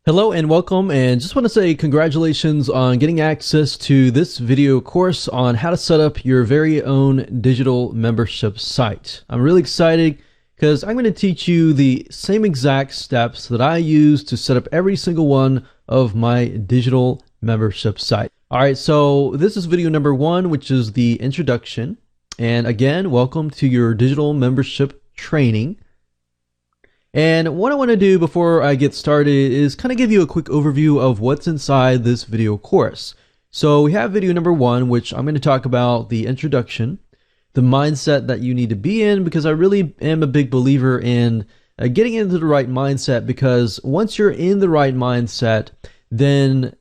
Hello and welcome, and just want to say congratulations on getting access to this video course on how to set up your very own digital membership site. I'm really excited because I'm going to teach you the same exact steps that I use to set up every single one of my digital membership site. All right, so this is video number 1, which is the introduction. And again, welcome to your digital membership training. And what I want to do before I get started is kind of give you a quick overview of what's inside this video course. So we have video number 1, which I'm going to talk about the introduction, the mindset that you need to be in, because I really am a big believer in getting into the right mindset, because once you're in the right mindset, then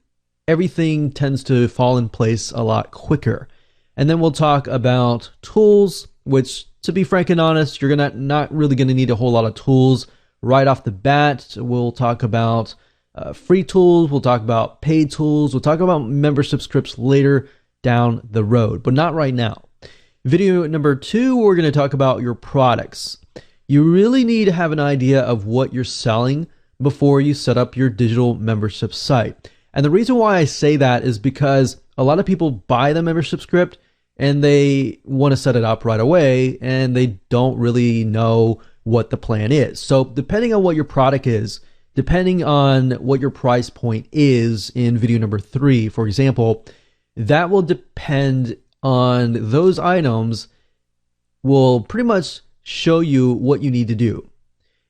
everything tends to fall in place a lot quicker. And then we'll talk about tools, which, to be frank and honest, you're not really going to need a whole lot of tools right off the bat. We'll talk about free tools, we'll talk about paid tools, we'll talk about membership scripts later down the road, but not right now. Video number 2, we're going to talk about your products. You really need to have an idea of what you're selling before you set up your digital membership site. And the reason why I say that is because a lot of people buy the membership script and they want to set it up right away, and they don't really know what the plan is. So depending on what your product is, depending on what your price point is in video number 3, for example, that will depend on those items will pretty much show you what you need to do.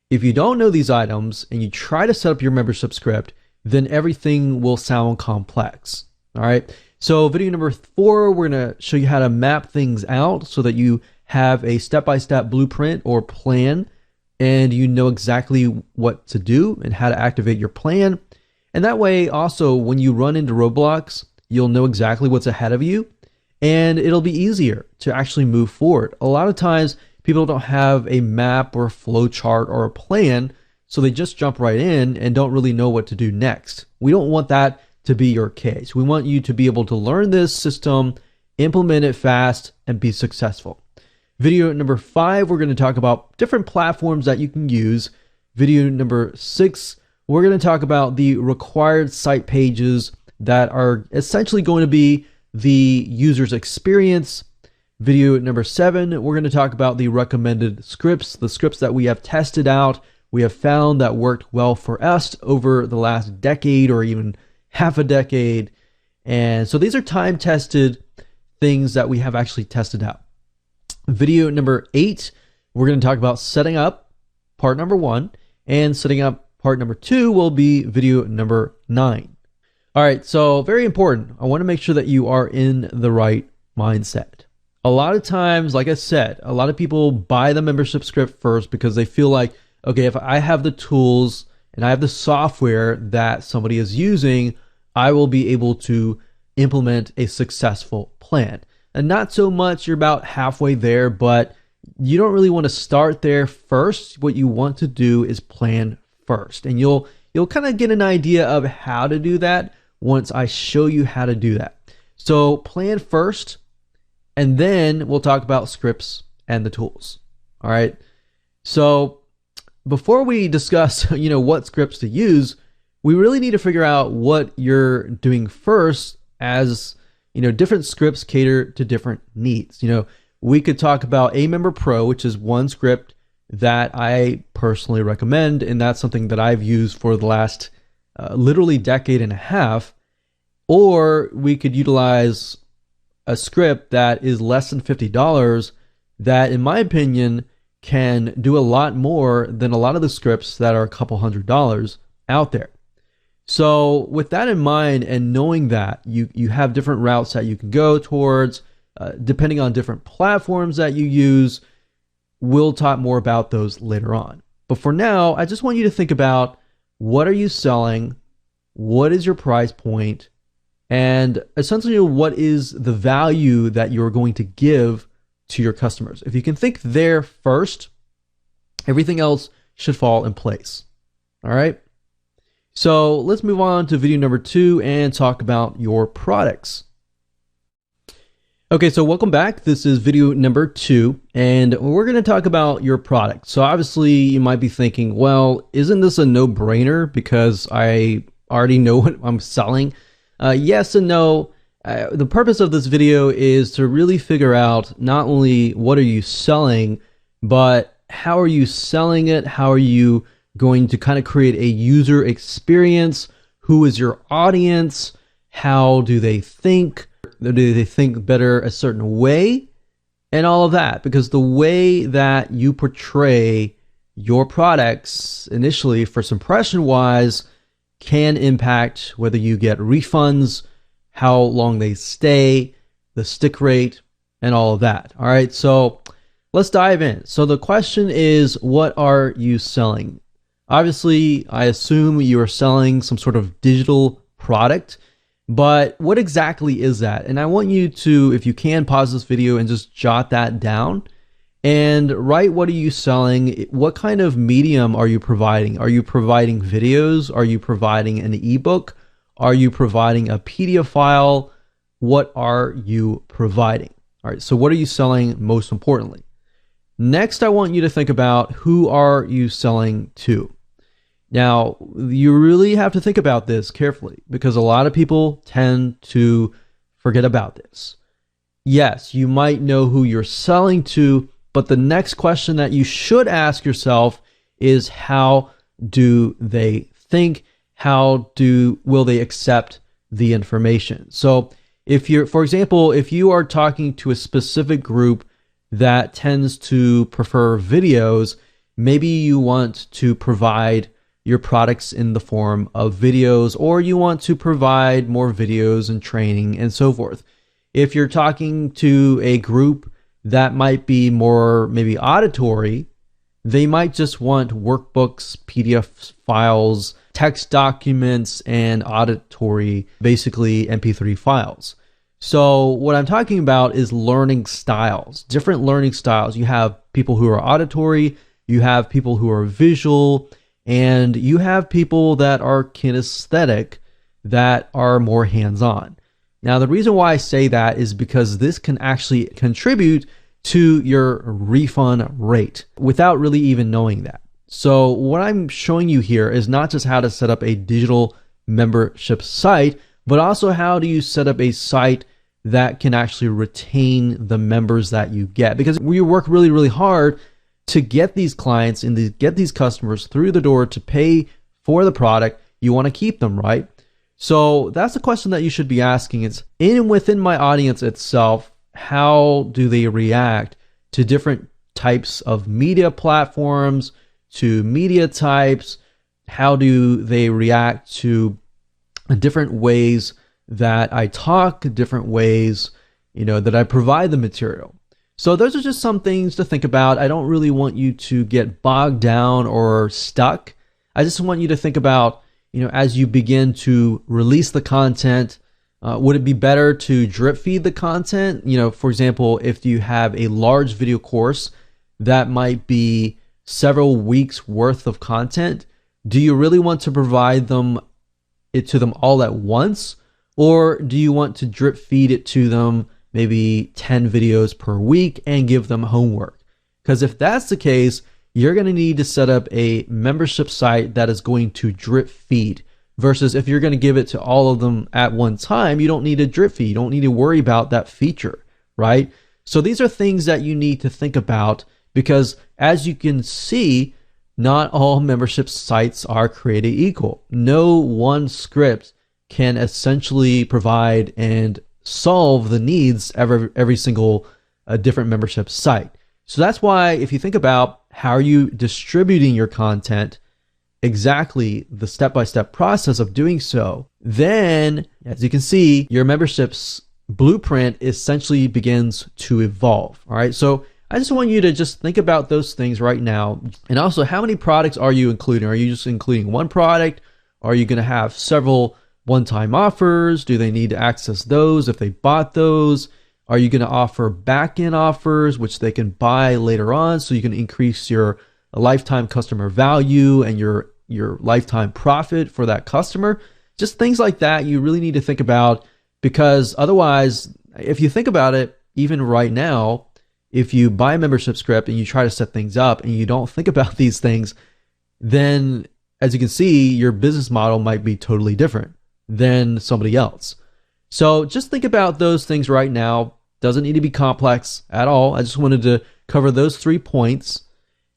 If you don't know these items and you try to set up your membership script, then everything will sound complex. All right. So video number 4, we're going to show you how to map things out so that you have a step-by-step blueprint or plan, and you know exactly what to do and how to activate your plan. And that way also, when you run into roadblocks, you'll know exactly what's ahead of you, and it'll be easier to actually move forward. A lot of times people don't have a map or a flow chart or a plan, so they just jump right in and don't really know what to do next. We don't want that to be your case. We want you to be able to learn this system, implement it fast, and be successful. Video number 5, we're going to talk about different platforms that you can use. Video number 6, we're going to talk about the required site pages that are essentially going to be the user's experience. Video number 7, we're going to talk about the recommended scripts, the scripts that we have tested out, we have found that worked well for us over the last decade or even half a decade. And so these are time-tested things that we have actually tested out. Video number 8, we're going to talk about setting up part number 1, and setting up part number 2 will be video number 9. All right, so very important. I want to make sure that you are in the right mindset. A lot of times, like I said, a lot of people buy the membership script first because they feel like, okay, if I have the tools and I have the software that somebody is using, I will be able to implement a successful plan. And not so much, you're about halfway there, but you don't really want to start there first. What you want to do is plan first. And you'll kind of get an idea of how to do that once I show you how to do that. So plan first, and then we'll talk about scripts and the tools. All right. So before we discuss, what scripts to use, we really need to figure out what you're doing first, as different scripts cater to different needs. We could talk about Member Pro, which is one script that I personally recommend, and that's something that I've used for the last literally decade and a half. Or we could utilize a script that is less than $50 that, in my opinion, can do a lot more than a lot of the scripts that are a couple $100s out there. So with that in mind, and knowing that you have different routes that you can go towards, depending on different platforms that you use, we'll talk more about those later on. But for now, I just want you to think about, what are you selling? What is your price point? And essentially, what is the value that you're going to give to your customers? If you can think there first, everything else should fall in place. All right. So let's move on to video number 2 and talk about your products. Okay, so welcome back. This is video number 2, and we're going to talk about your product. So obviously you might be thinking, well, isn't this a no-brainer because I already know what I'm selling? Yes and no. The purpose of this video is to really figure out not only what are you selling, but how are you selling it? How are you going to kind of create a user experience? Who is your audience? How do they think? Do they think better a certain way? And all of that, because the way that you portray your products initially, first impression wise, can impact whether you get refunds, how long they stay, the stick rate, and all of that. All right, so let's dive in. So the question is, what are you selling? Obviously, I assume you are selling some sort of digital product. But what exactly is that? And I want you to, if you can, pause this video and just jot that down and write, what are you selling? What kind of medium are you providing? Are you providing videos? Are you providing an ebook? Are you providing a PDF file? What are you providing? All right, so what are you selling most importantly? Next, I want you to think about, who are you selling to? Now, you really have to think about this carefully because a lot of people tend to forget about this. Yes, you might know who you're selling to, but the next question that you should ask yourself is, how do they think? Will they accept the information? So if you're, for example, if you are talking to a specific group that tends to prefer videos, maybe you want to provide your products in the form of videos, or you want to provide more videos and training and so forth. If you're talking to a group that might be more maybe auditory, they might just want workbooks, PDF files, text documents, and auditory, basically MP3 files. So what I'm talking about is learning styles, different learning styles. You have people who are auditory, you have people who are visual, and you have people that are kinesthetic, that are more hands-on. Now, the reason why I say that is because this can actually contribute to your refund rate without really even knowing that. So what I'm showing you here is not just how to set up a digital membership site, but also how do you set up a site that can actually retain the members that you get. Because we work really, really hard to get these clients and to get these customers through the door to pay for the product. You want to keep them, right? So that's the question that you should be asking. It's within my audience itself, how do they react to different types of media platforms, to media types? How do they react to different ways that I talk, different ways, that I provide the material? So those are just some things to think about. I don't really want you to get bogged down or stuck. I just want you to think about, as you begin to release the content, would it be better to drip feed the content? For example, if you have a large video course that might be several weeks worth of content, do you really want to provide it to them all at once? Or do you want to drip feed it to them, maybe 10 videos per week, and give them homework? Because if that's the case, you're going to need to set up a membership site that is going to drip feed, versus if you're going to give it to all of them at one time, you don't need a drip feed. You don't need to worry about that feature, right? So these are things that you need to think about, because as you can see, not all membership sites are created equal. No one script can essentially provide and solve the needs of every single different membership site. So that's why, if you think about how are you distributing your content, exactly the step-by-step process of doing so, then as you can see, your membership's blueprint essentially begins to evolve. All right, so I just want you to just think about those things right now. And also, how many products are you including? Are you just including one product? Are you going to have several one-time offers? Do they need to access those if they bought those? Are you going to offer back-end offers, which they can buy later on, so you can increase your lifetime customer value and your lifetime profit for that customer? Just things like that you really need to think about, because otherwise, if you think about it, even right now, if you buy a membership script and you try to set things up and you don't think about these things, then as you can see, your business model might be totally different than somebody else. So just think about those things right now. Doesn't need to be complex at all. I just wanted to cover those 3 points.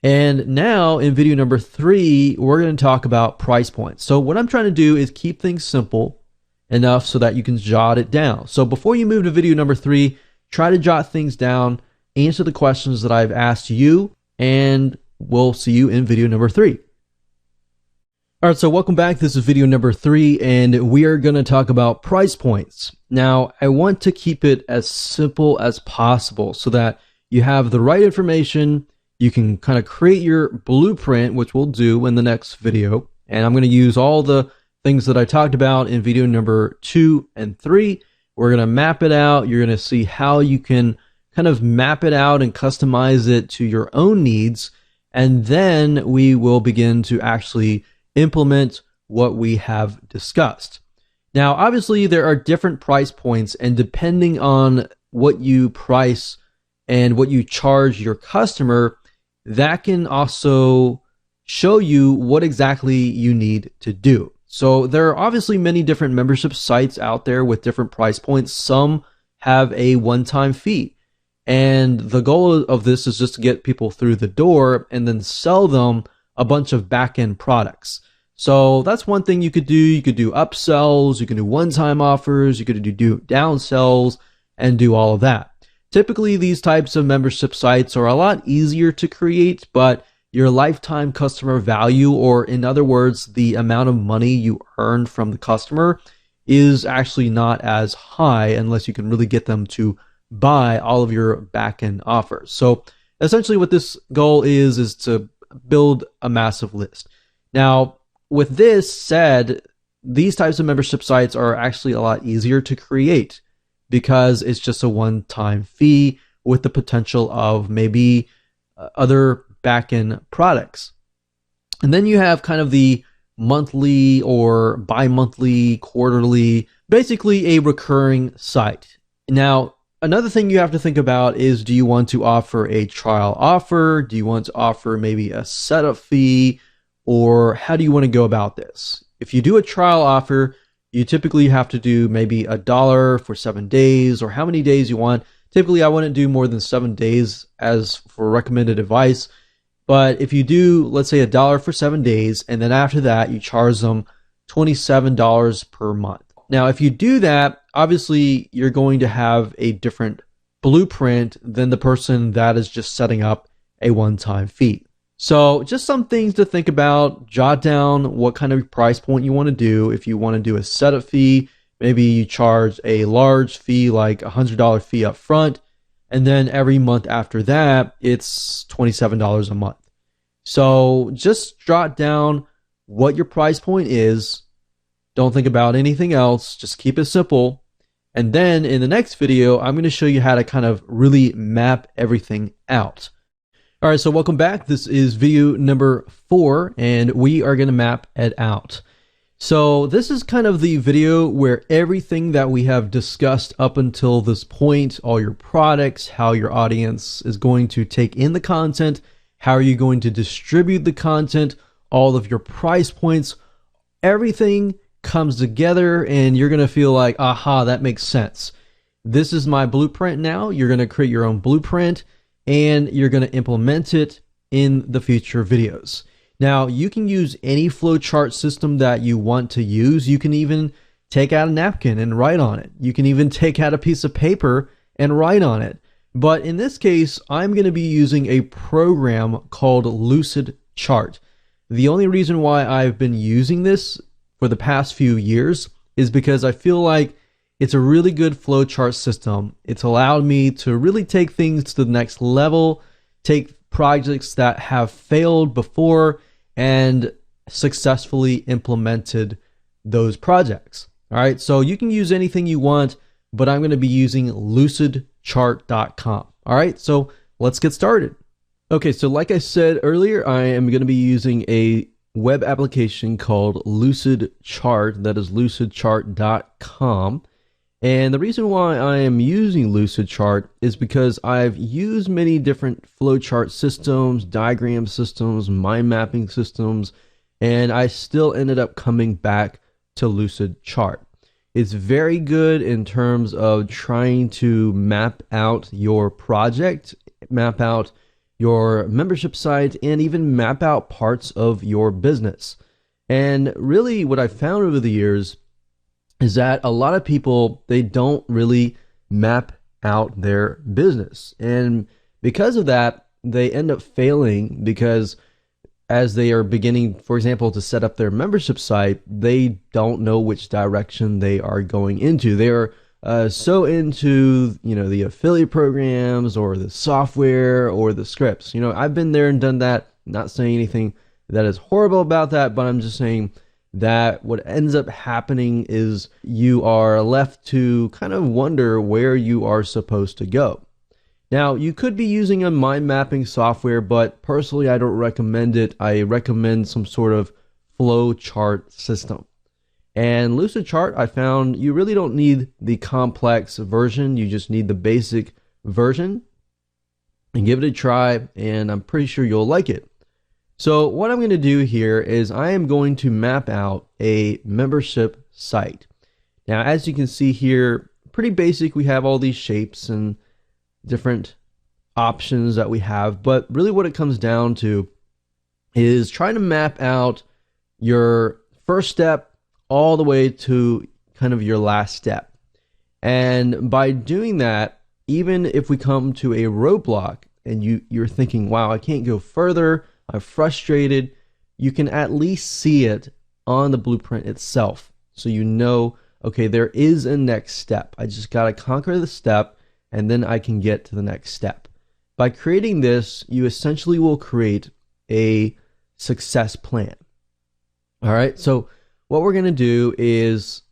And now in video number 3, we're going to talk about price points. So what I'm trying to do is keep things simple enough so that you can jot it down. So before you move to video number 3, try to jot things down, answer the questions that I've asked you, and we'll see you in video number 3. All right, so welcome back. This is video number 3, and we are going to talk about price points. Now, I want to keep it as simple as possible so that you have the right information. You can kind of create your blueprint, which we'll do in the next video. And I'm going to use all the things that I talked about in video number 2 and 3. We're going to map it out. You're going to see how you can kind of map it out and customize it to your own needs. And then we will begin to actually implement what we have discussed. Now, obviously, there are different price points, and depending on what you price and what you charge your customer, that can also show you what exactly you need to do. So there are obviously many different membership sites out there with different price points. Some have a one-time fee, and the goal of this is just to get people through the door and then sell them a bunch of back-end products. So that's one thing you could do. You could do upsells, you can do one-time offers, you could do downsells, and do all of that. Typically, these types of membership sites are a lot easier to create, but your lifetime customer value, or in other words, the amount of money you earn from the customer, is actually not as high unless you can really get them to buy all of your back-end offers. So essentially what this goal is to build a massive list. Now, with this said, these types of membership sites are actually a lot easier to create because it's just a one-time fee with the potential of maybe other back-end products. And then you have kind of the monthly or bi-monthly, quarterly, basically a recurring site. Now, another thing you have to think about is, do you want to offer a trial offer? Do you want to offer maybe a setup fee? Or how do you want to go about this? If you do a trial offer, you typically have to do maybe $1 for 7 days, or how many days you want. Typically, I wouldn't do more than 7 days as for recommended advice. But if you do, let's say $1 for 7 days, and then after that, you charge them $27 per month. Now, if you do that, obviously, you're going to have a different blueprint than the person that is just setting up a one-time fee. So just some things to think about. Jot down what kind of price point you want to do. If you want to do a setup fee, maybe you charge a large fee, like a $100 fee up front, and then every month after that, it's $27 a month. So just jot down what your price point is. Don't think about anything else. Just keep it simple. And then in the next video, I'm going to show you how to kind of really map everything out. All right, so welcome back. This is video number 4, and we are going to map it out. So this is kind of the video where everything that we have discussed up until this point, all your products, how your audience is going to take in the content, how are you going to distribute the content, all of your price points, everything comes together and you're going to feel like, aha, that makes sense. This is my blueprint now. You're going to create your own blueprint and you're going to implement it in the future videos. Now, you can use any flowchart system that you want to use. You can even take out a napkin and write on it. You can even take out a piece of paper and write on it. But in this case, I'm going to be using a program called Lucid Chart. The only reason why I've been using this for the past few years is because I feel like it's a really good flowchart system. It's allowed me to really take things to the next level, take projects that have failed before and successfully implemented those projects. All right, so you can use anything you want, but I'm going to be using lucidchart.com. All right, so let's get started. Okay, so like I said earlier, I am going to be using a web application called Lucid Chart. That is lucidchart.com. And the reason why I am using Lucidchart is because I've used many different flowchart systems, diagram systems, mind mapping systems, and I still ended up coming back to Lucidchart. It's very good in terms of trying to map out your project, map out your membership site, and even map out parts of your business. And really what I found over the years is that a lot of people, they don't really map out their business. And because of that, they end up failing because as they are beginning, for example, to set up their membership site, they don't know which direction they are going into. They are so into, the affiliate programs or the software or the scripts. I've been there and done that. Not saying anything that is horrible about that, but I'm just saying that what ends up happening is you are left to kind of wonder where you are supposed to go. Now, you could be using a mind mapping software, but personally, I don't recommend it. I recommend some sort of flow chart system. And Lucidchart, I found you really don't need the complex version. You just need the basic version, and give it a try, and I'm pretty sure you'll like it. So what I'm going to do here is I am going to map out a membership site. Now, as you can see here, pretty basic. We have all these shapes and different options that we have, but really what it comes down to is trying to map out your first step all the way to kind of your last step. And by doing that, even if we come to a roadblock and you're thinking, wow, I can't go further, I'm frustrated, you can at least see it on the blueprint itself. So okay, there is a next step. I just got to conquer the step, and then I can get to the next step. By creating this, you essentially will create a success plan. All right, so what we're going to do is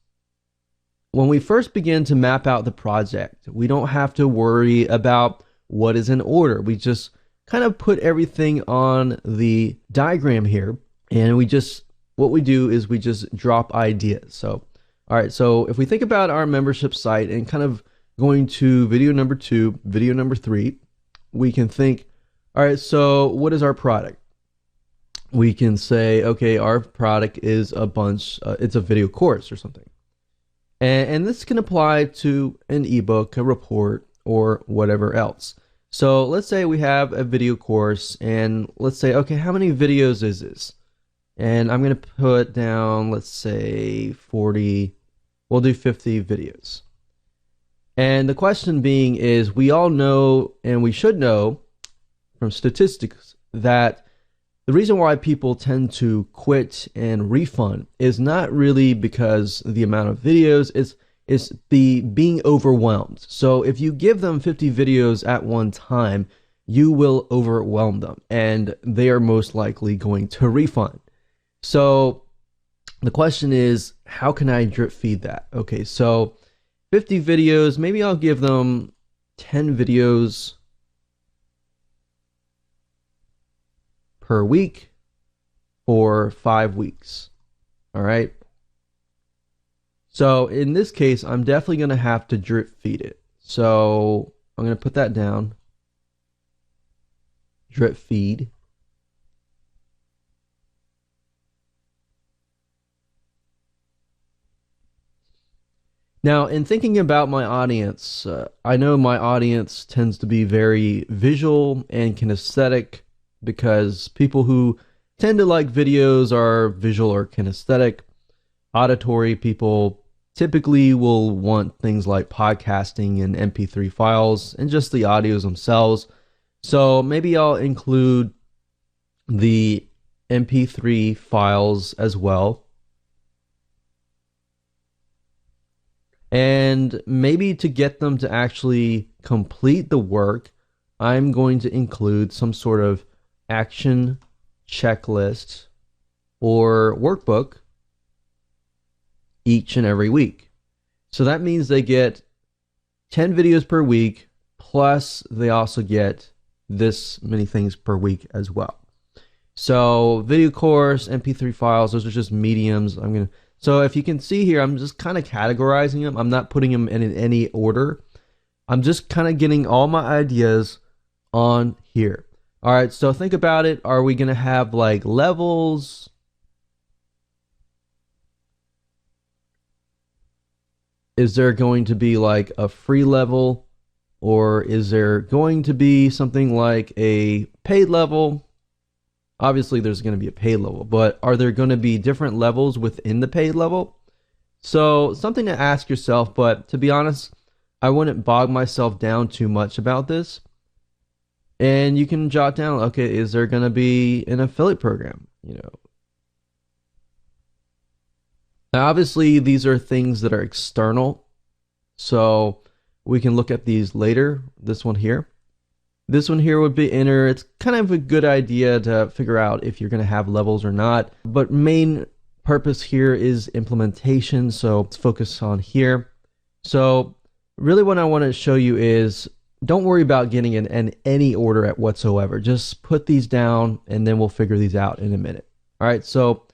when we first begin to map out the project, we don't have to worry about what is in order. We just kind of put everything on the diagram here, and what we do is we just drop ideas. So, all right, so if we think about our membership site and kind of going to video number 2, video number 3, we can think, all right, so what is our product? We can say, okay, our product is it's a video course or something. And this can apply to an ebook, a report, or whatever else. So let's say we have a video course, and let's say, okay, how many videos is this? And I'm going to put down, let's say 40, we'll do 50 videos. And the question being is, we all know, and we should know from statistics, that the reason why people tend to quit and refund is not really because of the amount of videos, it's the being overwhelmed. So if you give them 50 videos at one time, you will overwhelm them, and they are most likely going to refund. So the question is, how can I drip feed that? Okay, so 50 videos, maybe I'll give them 10 videos per week for 5 weeks. All right. So in this case, I'm definitely going to have to drip feed it. So I'm going to put that down. Drip feed. Now, in thinking about my audience, I know my audience tends to be very visual and kinesthetic, because people who tend to like videos are visual or kinesthetic. Auditory people typically will want things like podcasting and MP3 files and just the audios themselves. So maybe I'll include the MP3 files as well. And maybe to get them to actually complete the work, I'm going to include some sort of action checklist or workbook each and every week. So that means they get 10 videos per week, plus they also get this many things per week as well. So video course, MP3 files, those are just mediums. I'm going to So if you can see here, I'm just kind of categorizing them. I'm not putting them in any order. I'm just kind of getting all my ideas on here. All right, so think about it. Are we going to have like levels? Is there going to be like a free level? Or is there going to be something like a paid level? Obviously, there's going to be a paid level, but are there going to be different levels within the paid level? So something to ask yourself, but to be honest, I wouldn't bog myself down too much about this. And you can jot down, okay, is there going to be an affiliate program? Now, obviously, these are things that are external. So we can look at these later. This one here. This one here would be inner. It's kind of a good idea to figure out if you're going to have levels or not. But main purpose here is implementation. So let's focus on here. So really what I want to show you is don't worry about getting in any order at whatsoever. Just put these down and then we'll figure these out in a minute. All right. So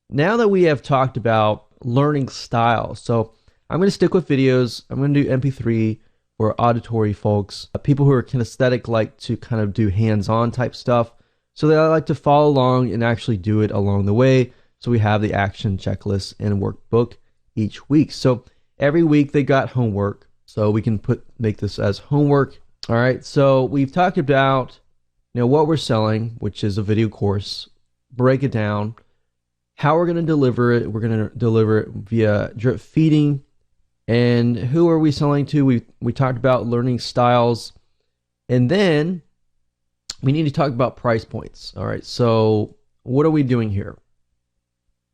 now that we have talked about learning styles, so I'm going to stick with videos. I'm going to do MP3 or auditory folks. People who are kinesthetic like to kind of do hands-on type stuff. So they like to follow along and actually do it along the way. So we have the action checklist and workbook each week. So every week they got homework. So we can make this as homework. All right. So we've talked about what we're selling, which is a video course. Break it down. How we're going to deliver it. We're going to deliver it via drip feeding. And who are we selling to? We talked about learning styles. And then we need to talk about price points. All right. So what are we doing here?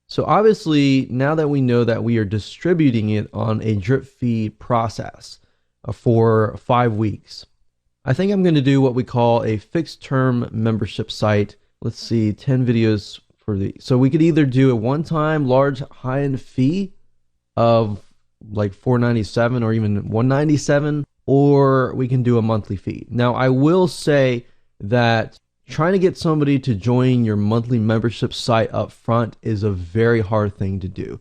So obviously, now that we know that we are distributing it on a drip feed process for 5 weeks, I think I'm going to do what we call a fixed term membership site. Let's see, 10 videos for the. So we could either do a one-time large high-end fee of like $497 or even $197, or we can do a monthly fee. Now, I will say that trying to get somebody to join your monthly membership site up front is a very hard thing to do.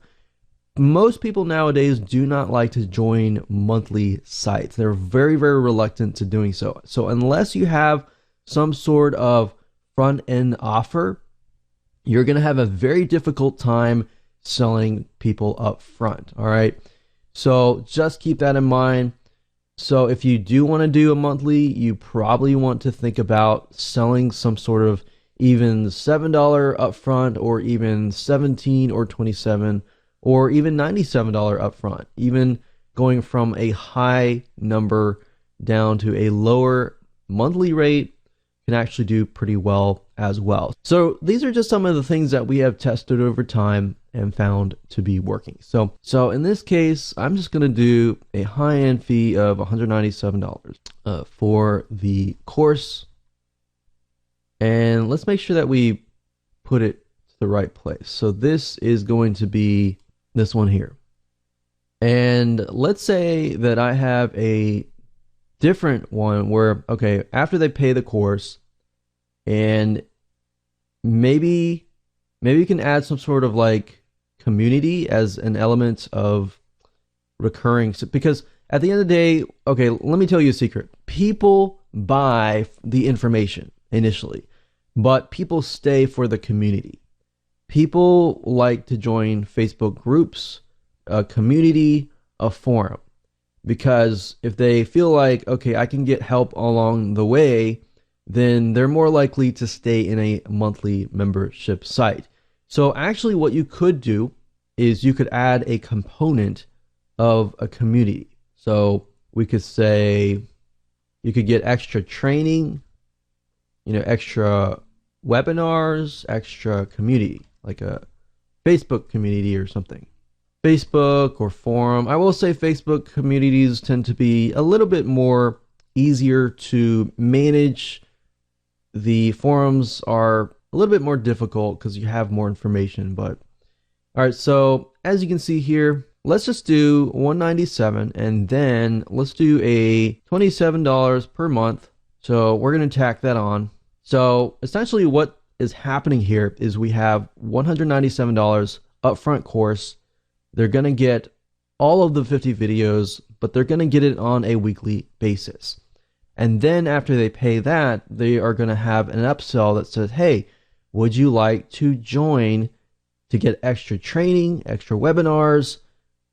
Most people nowadays do not like to join monthly sites. They're very, very reluctant to doing so. So unless you have some sort of front-end offer, you're going to have a very difficult time selling people up front. All right. So just keep that in mind. So if you do want to do a monthly, you probably want to think about selling some sort of even $7 upfront, or even $17 or $27 or even $97 upfront. Even going from a high number down to a lower monthly rate can actually do pretty well as well. So these are just some of the things that we have tested over time and found to be working. So in this case, I'm just going to do a high-end fee of $197 for the course. And let's make sure that we put it to the right place. So this is going to be this one here. And let's say that I have a different one where, okay, after they pay the course, and maybe you can add some sort of like community as an element of recurring, because at the end of the day, okay, let me tell you a secret. People buy the information initially, but people stay for the community. People like to join Facebook groups, a community, a forum, because if they feel like, okay, I can get help along the way, then they're more likely to stay in a monthly membership site. So actually what you could do is you could add a component of a community. So we could say you could get extra training, extra webinars, extra community, like a Facebook community or something. Facebook or forum. I will say Facebook communities tend to be a little bit more easier to manage. The forums are a little bit more difficult because you have more information. But all right, so as you can see here, let's just do $197, and then let's do a $27 per month. So we're going to tack that on. So essentially what is happening here is we have $197 upfront course. They're going to get all of the 50 videos, but they're going to get it on a weekly basis. And then after they pay that, they are going to have an upsell that says, hey, would you like to join to get extra training, extra webinars,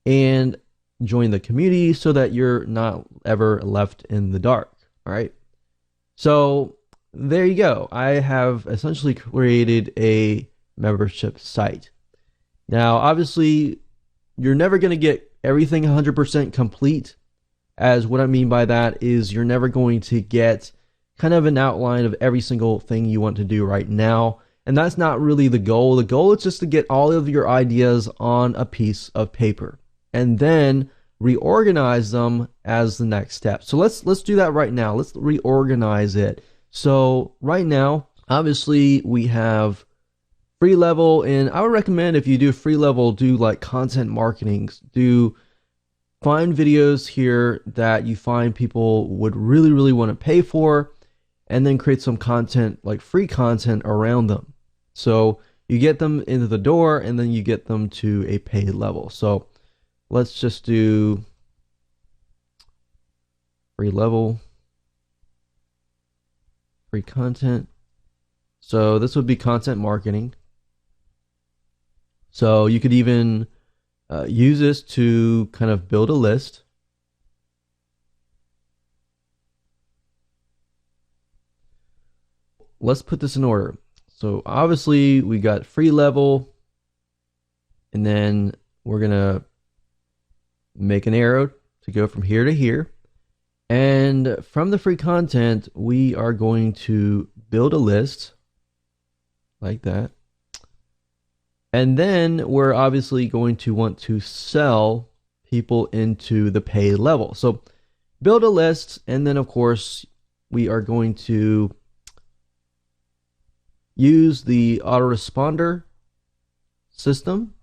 and join the community so that you're not ever left in the dark? All right. So there you go. I have essentially created a membership site. Now, obviously, you're never going to get everything 100% complete. As what I mean by that is you're never going to get kind of an outline of every single thing you want to do right now. And that's not really the goal. The goal is just to get all of your ideas on a piece of paper and then reorganize them as the next step. So let's do that right now. Let's reorganize it. So right now, obviously we have free level, and I would recommend if you do free level, do like content marketing, find videos here that you find people would really want to pay for, and then create some content, like free content around them. So you get them into the door and then you get them to a paid level. So let's just do free level, free content. So this would be content marketing. So you could even use this to kind of build a list. Let's put this in order. So obviously we got free level, and then we're gonna make an arrow to go from here to here. And from the free content, we are going to build a list like that. And then we're obviously going to want to sell people into the paid level. So build a list, and then of course we are going to use the autoresponder system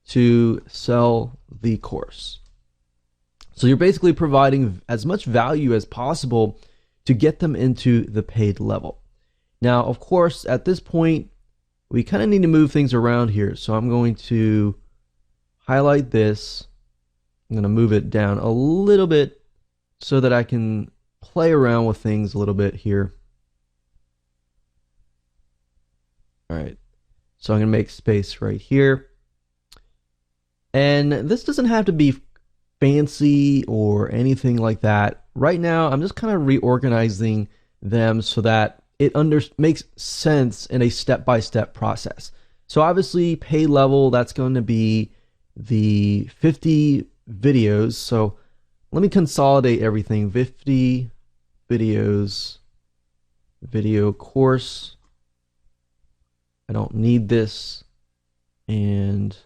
to sell the course. So you're basically providing as much value as possible to get them into the paid level. Now, of course, at this point, we kind of need to move things around here. So I'm going to highlight this. I'm going to move it down a little bit so that I can play around with things a little bit here. All right. So I'm going to make space right here. And this doesn't have to be fancy or anything like that. Right now, I'm just kind of reorganizing them so that it makes sense in a step-by-step process. So obviously, pay level, that's going to be the 50 videos. So let me consolidate everything. 50 videos, video course. I don't need this. And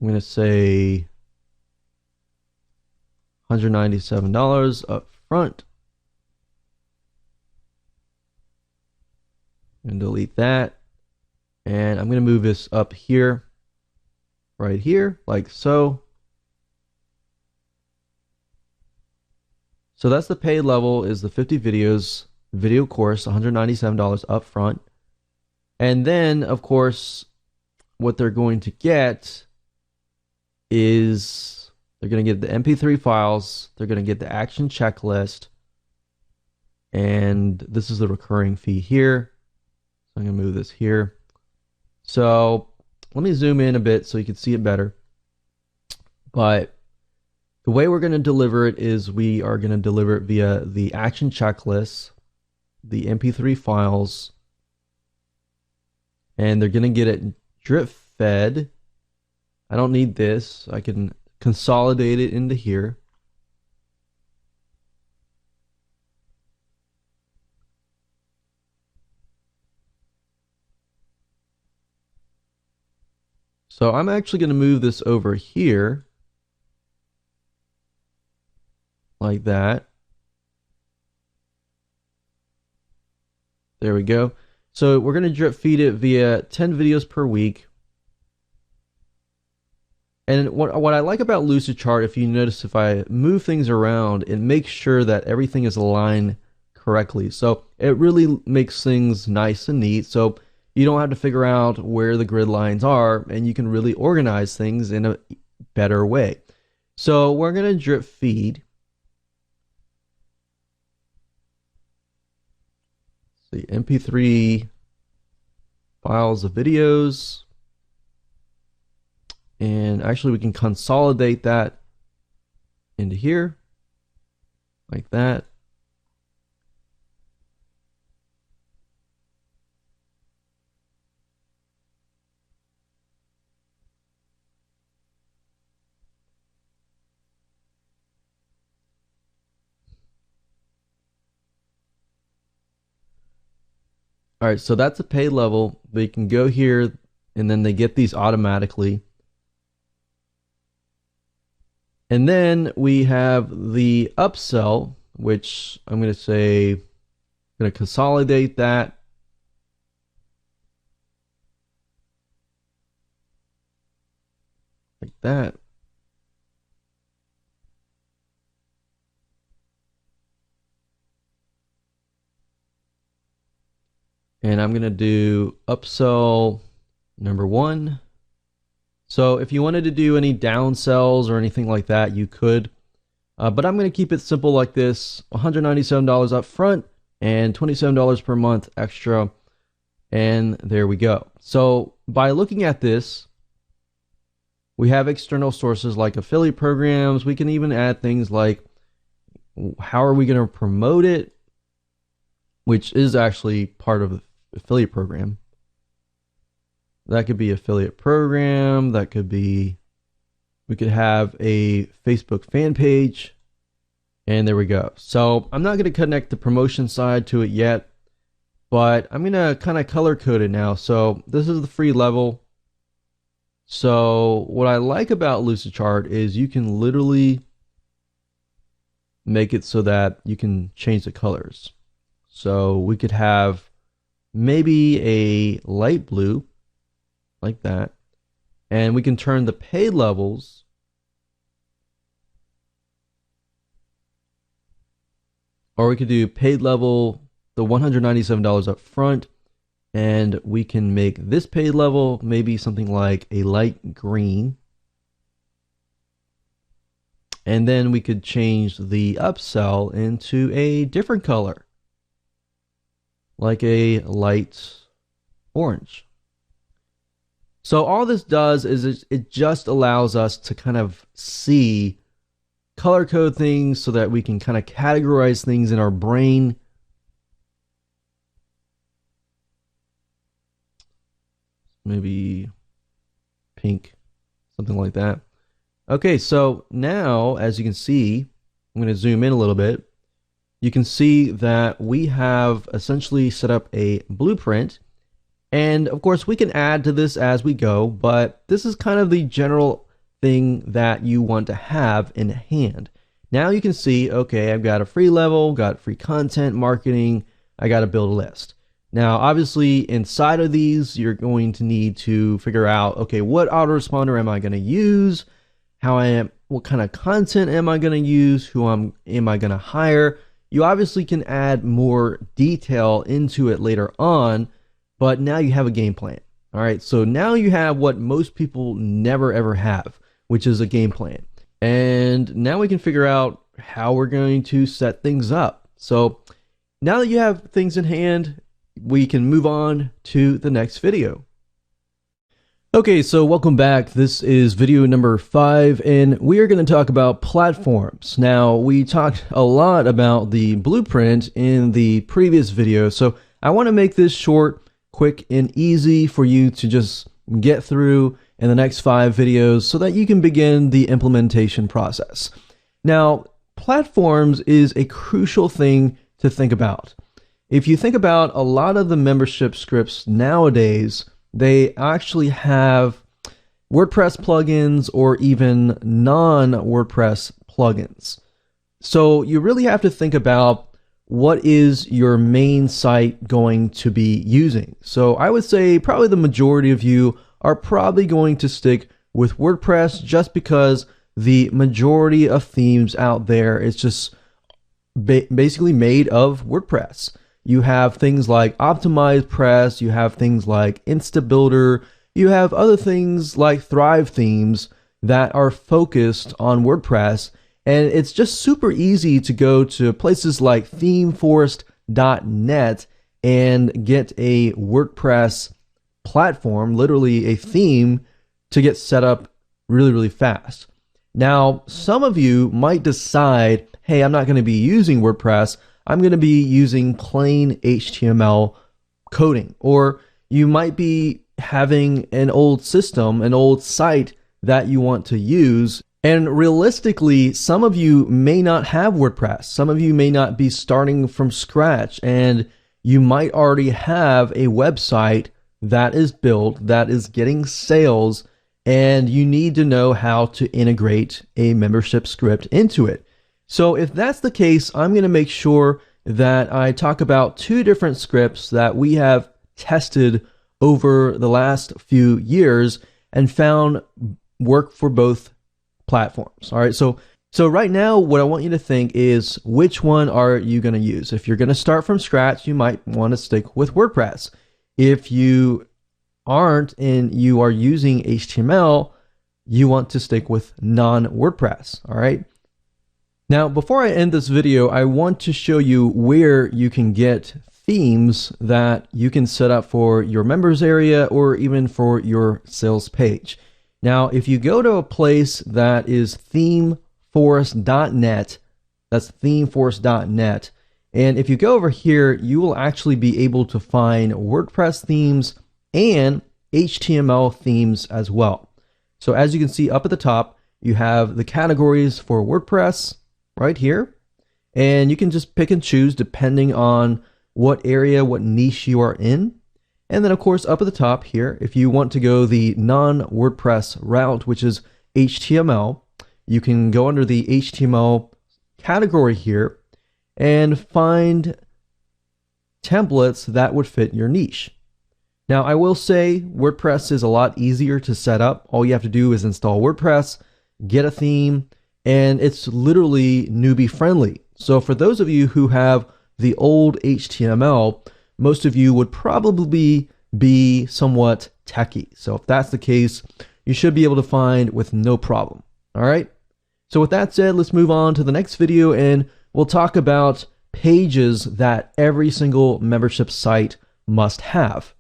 I'm going to say $197 up front. And delete that. And I'm going to move this up here, right here, like so. So that's the paid level, is the 50 videos, video course, $197 up front. And then, of course, what they're going to get is they're going to get the MP3 files, they're going to get the action checklist, and this is the recurring fee here. So I'm going to move this here. So let me zoom in a bit so you can see it better. But the way we're going to deliver it is we are going to deliver it via the action checklists, the MP3 files, and they're going to get it drip fed. I don't need this. I can consolidate it into here. So I'm actually going to move this over here like that. There we go. So we're going to drip feed it via 10 videos per week. And what I like about Lucidchart, if you notice, if I move things around, it makes sure that everything is aligned correctly. So it really makes things nice and neat. So you don't have to figure out where the grid lines are, and you can really organize things in a better way. So we're going to drip feed. The MP3 files of videos. And actually we can consolidate that into here like that. All right, so that's a paid level. They can go here and then they get these automatically. And then we have the upsell, which I'm going to say, I'm going to consolidate that. Like that. And I'm going to do upsell number 1. So if you wanted to do any downsells or anything like that, you could. But I'm going to keep it simple like this. $197 up front and $27 per month extra. And there we go. So by looking at this, we have external sources like affiliate programs. We can even add things like, how are we going to promote it? Which is actually part of the affiliate program. That could be affiliate program. That could be, we could have a Facebook fan page. And there we go. So I'm not going to connect the promotion side to it yet, but I'm going to kind of color code it now. So this is the free level. So what I like about Lucidchart is you can literally make it so that you can change the colors. So we could have maybe a light blue like that. And we can turn the pay levels or we could do paid level, the $197 up front, and we can make this paid level maybe something like a light green. And then we could change the upsell into a different color, like a light orange. So all this does is it just allows us to kind of see, color code things so that we can kind of categorize things in our brain. Maybe pink, something like that. Okay, so now, as you can see, I'm going to zoom in a little bit. You can see that we have essentially set up a blueprint. And of course, we can add to this as we go, but this is kind of the general thing that you want to have in hand. Now you can see, okay, I've got a free level, got free content, marketing, I got to build a list. Now, obviously, inside of these, you're going to need to figure out, okay, what autoresponder am I going to use? What kind of content am I going to use? Who am I going to hire? You obviously can add more detail into it later on, but now you have a game plan. All right, so now you have what most people never ever have, which is a game plan. And now we can figure out how we're going to set things up. So now that you have things in hand, we can move on to the next video. Okay, so welcome back. This is video number 5, and we are going to talk about platforms. Now, we talked a lot about the blueprint in the previous video, so I want to make this short, quick, and easy for you to just get through in the next 5 videos so that you can begin the implementation process. Now, platforms is a crucial thing to think about. If you think about a lot of the membership scripts nowadays, they actually have WordPress plugins or even non-WordPress plugins. So you really have to think about what is your main site going to be using. So I would say probably the majority of you are probably going to stick with WordPress just because the majority of themes out there is just basically made of WordPress. You have things like Optimized Press, you have things like InstaBuilder, you have other things like Thrive themes that are focused on WordPress. And it's just super easy to go to places like themeforest.net and get a WordPress platform, literally a theme, to get set up really, really fast. Now, some of you might decide, hey, I'm not going to be using WordPress. I'm going to be using plain HTML coding. Or you might be having an old system, an old site that you want to use. And realistically, some of you may not have WordPress. Some of you may not be starting from scratch, and you might already have a website that is built, that is getting sales, and you need to know how to integrate a membership script into it. So if that's the case, I'm going to make sure that I talk about two different scripts that we have tested over the last few years and found work for both platforms. All right, so right now what I want you to think is, which one are you going to use? If you're going to start from scratch, you might want to stick with WordPress. If you aren't and you are using HTML, you want to stick with non-WordPress. All right. Now, before I end this video, I want to show you where you can get themes that you can set up for your members area or even for your sales page. Now, if you go to a place that is themeforest.net, that's themeforest.net, and if you go over here, you will actually be able to find WordPress themes and HTML themes as well. So as you can see up at the top, you have the categories for WordPress right here, and you can just pick and choose depending on what area, what niche you are in. And then of course up at the top here, if you want to go the non-WordPress route, which is HTML, you can go under the HTML category here and find templates that would fit your niche. Now, I will say WordPress is a lot easier to set up. All you have to do is install WordPress, get a theme, and it's literally newbie friendly. So for those of you who have the old HTML, most of you would probably be somewhat techy. So if that's the case, you should be able to find with no problem. All right. So with that said, let's move on to the next video and we'll talk about pages that every single membership site must have.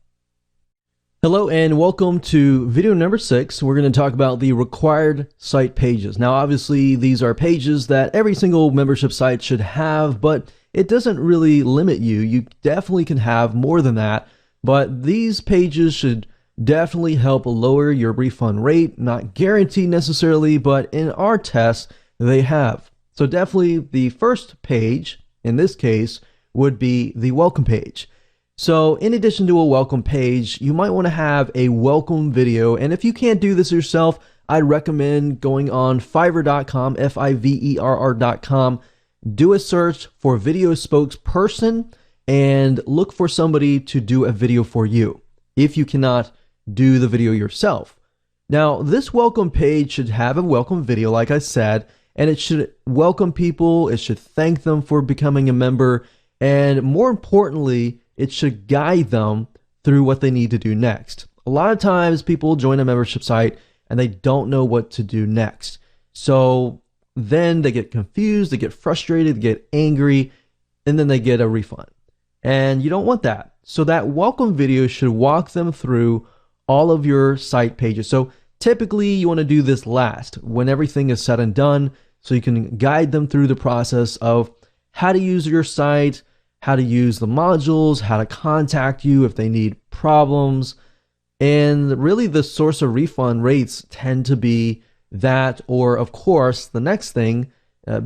Hello and welcome to video number 6. We're going to talk about the required site pages. Now, obviously, these are pages that every single membership site should have, but it doesn't really limit you. You definitely can have more than that, but these pages should definitely help lower your refund rate. Not guaranteed necessarily, but in our tests, they have. So definitely the first page, in this case, would be the welcome page. So in addition to a welcome page, you might want to have a welcome video. And if you can't do this yourself, I'd recommend going on Fiverr.com, Fiverr.com, do a search for video spokesperson and look for somebody to do a video for you if you cannot do the video yourself. Now, this welcome page should have a welcome video, like I said, and it should welcome people, it should thank them for becoming a member, and more importantly, it should guide them through what they need to do next. A lot of times people join a membership site and they don't know what to do next. So then they get confused, they get frustrated, they get angry, and then they get a refund. And you don't want that. So that welcome video should walk them through all of your site pages. So typically you want to do this last when everything is said and done, so you can guide them through the process of how to use your site, how to use the modules, how to contact you if they need problems. And really the source of refund rates tend to be that, or of course, the next thing,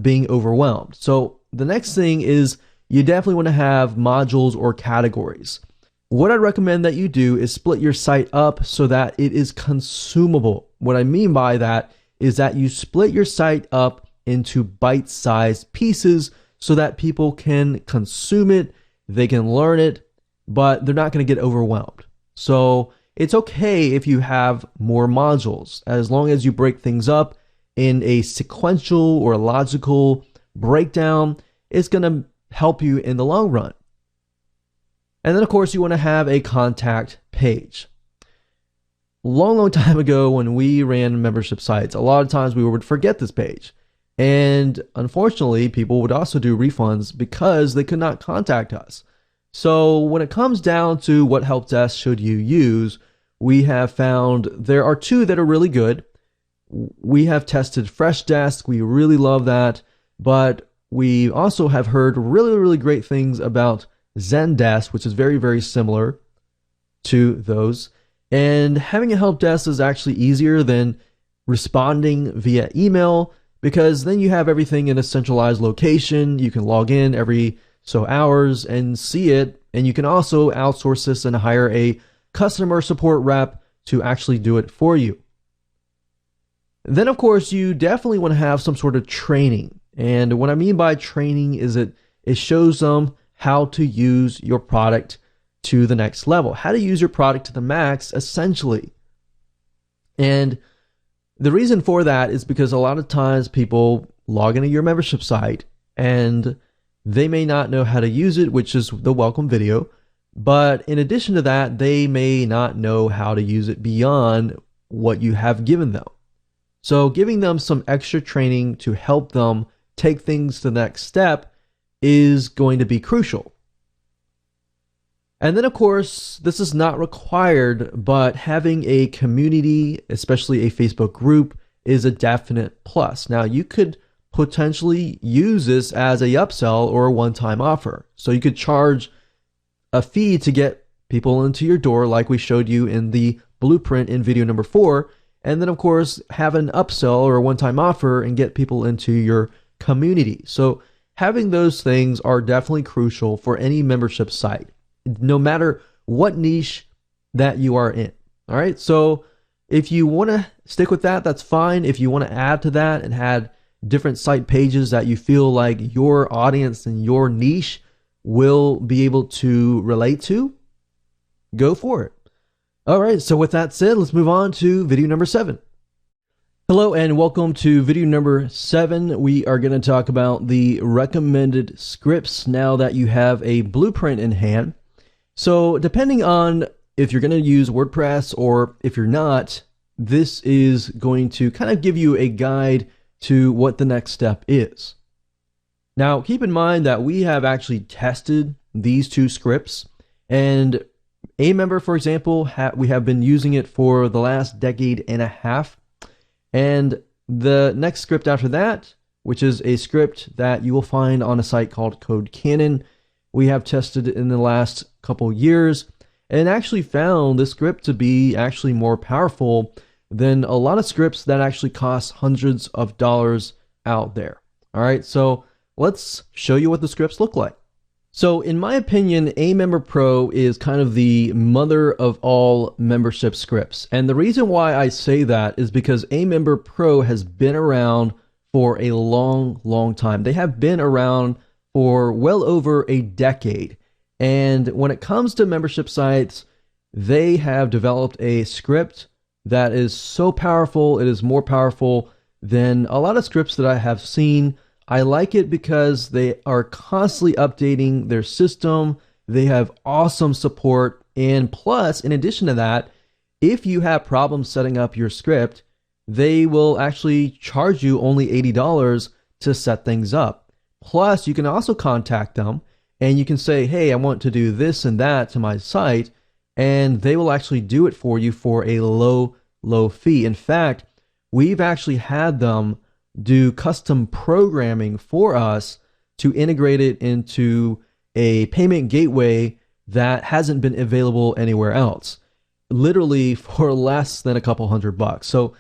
being overwhelmed. So the next thing is you definitely want to have modules or categories. What I recommend that you do is split your site up so that it is consumable. What I mean by that is that you split your site up into bite-sized pieces so that people can consume it, they can learn it, but they're not going to get overwhelmed. So it's okay if you have more modules, as long as you break things up in a sequential or logical breakdown. It's going to help you in the long run. And then of course you want to have a contact page. Long time ago when we ran membership sites, a lot of times we would forget this page. And unfortunately, people would also do refunds because they could not contact us. So when it comes down to what help desk should you use, we have found there are two that are really good. We have tested Freshdesk. We really love that. But we also have heard really great things about Zendesk, which is very similar to those. And having a help desk is actually easier than responding via email, because then you have everything in a centralized location. You can log in every so hours and see it. And you can also outsource this and hire a customer support rep to actually do it for you. Then, of course, you definitely want to have some sort of training. And what I mean by training is it shows them how to use your product to the next level, how to use your product to the max, essentially. And the reason for that is because a lot of times people log into your membership site and they may not know how to use it, which is the welcome video. But in addition to that, they may not know how to use it beyond what you have given them. So giving them some extra training to help them take things to the next step is going to be crucial. And then, of course, this is not required, but having a community, especially a Facebook group, is a definite plus. Now, you could potentially use this as a upsell or a one-time offer. So you could charge a fee to get people into your door, like we showed you in the blueprint in video number 4. And then, of course, have an upsell or a one-time offer and get people into your community. So having those things are definitely crucial for any membership site, no matter what niche that you are in. All right. So if you want to stick with that, that's fine. If you want to add to that and add different site pages that you feel like your audience and your niche will be able to relate to, go for it. All right. So with that said, let's move on to video number 7. Hello and welcome to video number 7. We are going to talk about the recommended scripts now that you have a blueprint in hand. So depending on if you're going to use WordPress or if you're not, this is going to kind of give you a guide to what the next step is. Now, keep in mind that we have actually tested these two scripts, and Member, for example, we have been using it for the last decade and a half. And the next script after that, which is a script that you will find on a site called Code Cannon, we have tested it in the last couple years and actually found this script to be actually more powerful than a lot of scripts that actually cost hundreds of dollars out there. All right, so let's show you what the scripts look like. So in my opinion, Member Pro is kind of the mother of all membership scripts. And the reason why I say that is because Member Pro has been around for a long time. They have been around for well over a decade. And when it comes to membership sites, they have developed a script that is so powerful. It is more powerful than a lot of scripts that I have seen. I like it because they are constantly updating their system. They have awesome support. And plus, in addition to that, if you have problems setting up your script, they will actually charge you only $80 to set things up. Plus, you can also contact them and you can say, hey, I want to do this and that to my site, and they will actually do it for you for a low fee. In fact, we've actually had them do custom programming for us to integrate it into a payment gateway that hasn't been available anywhere else, literally for less than a couple $100. So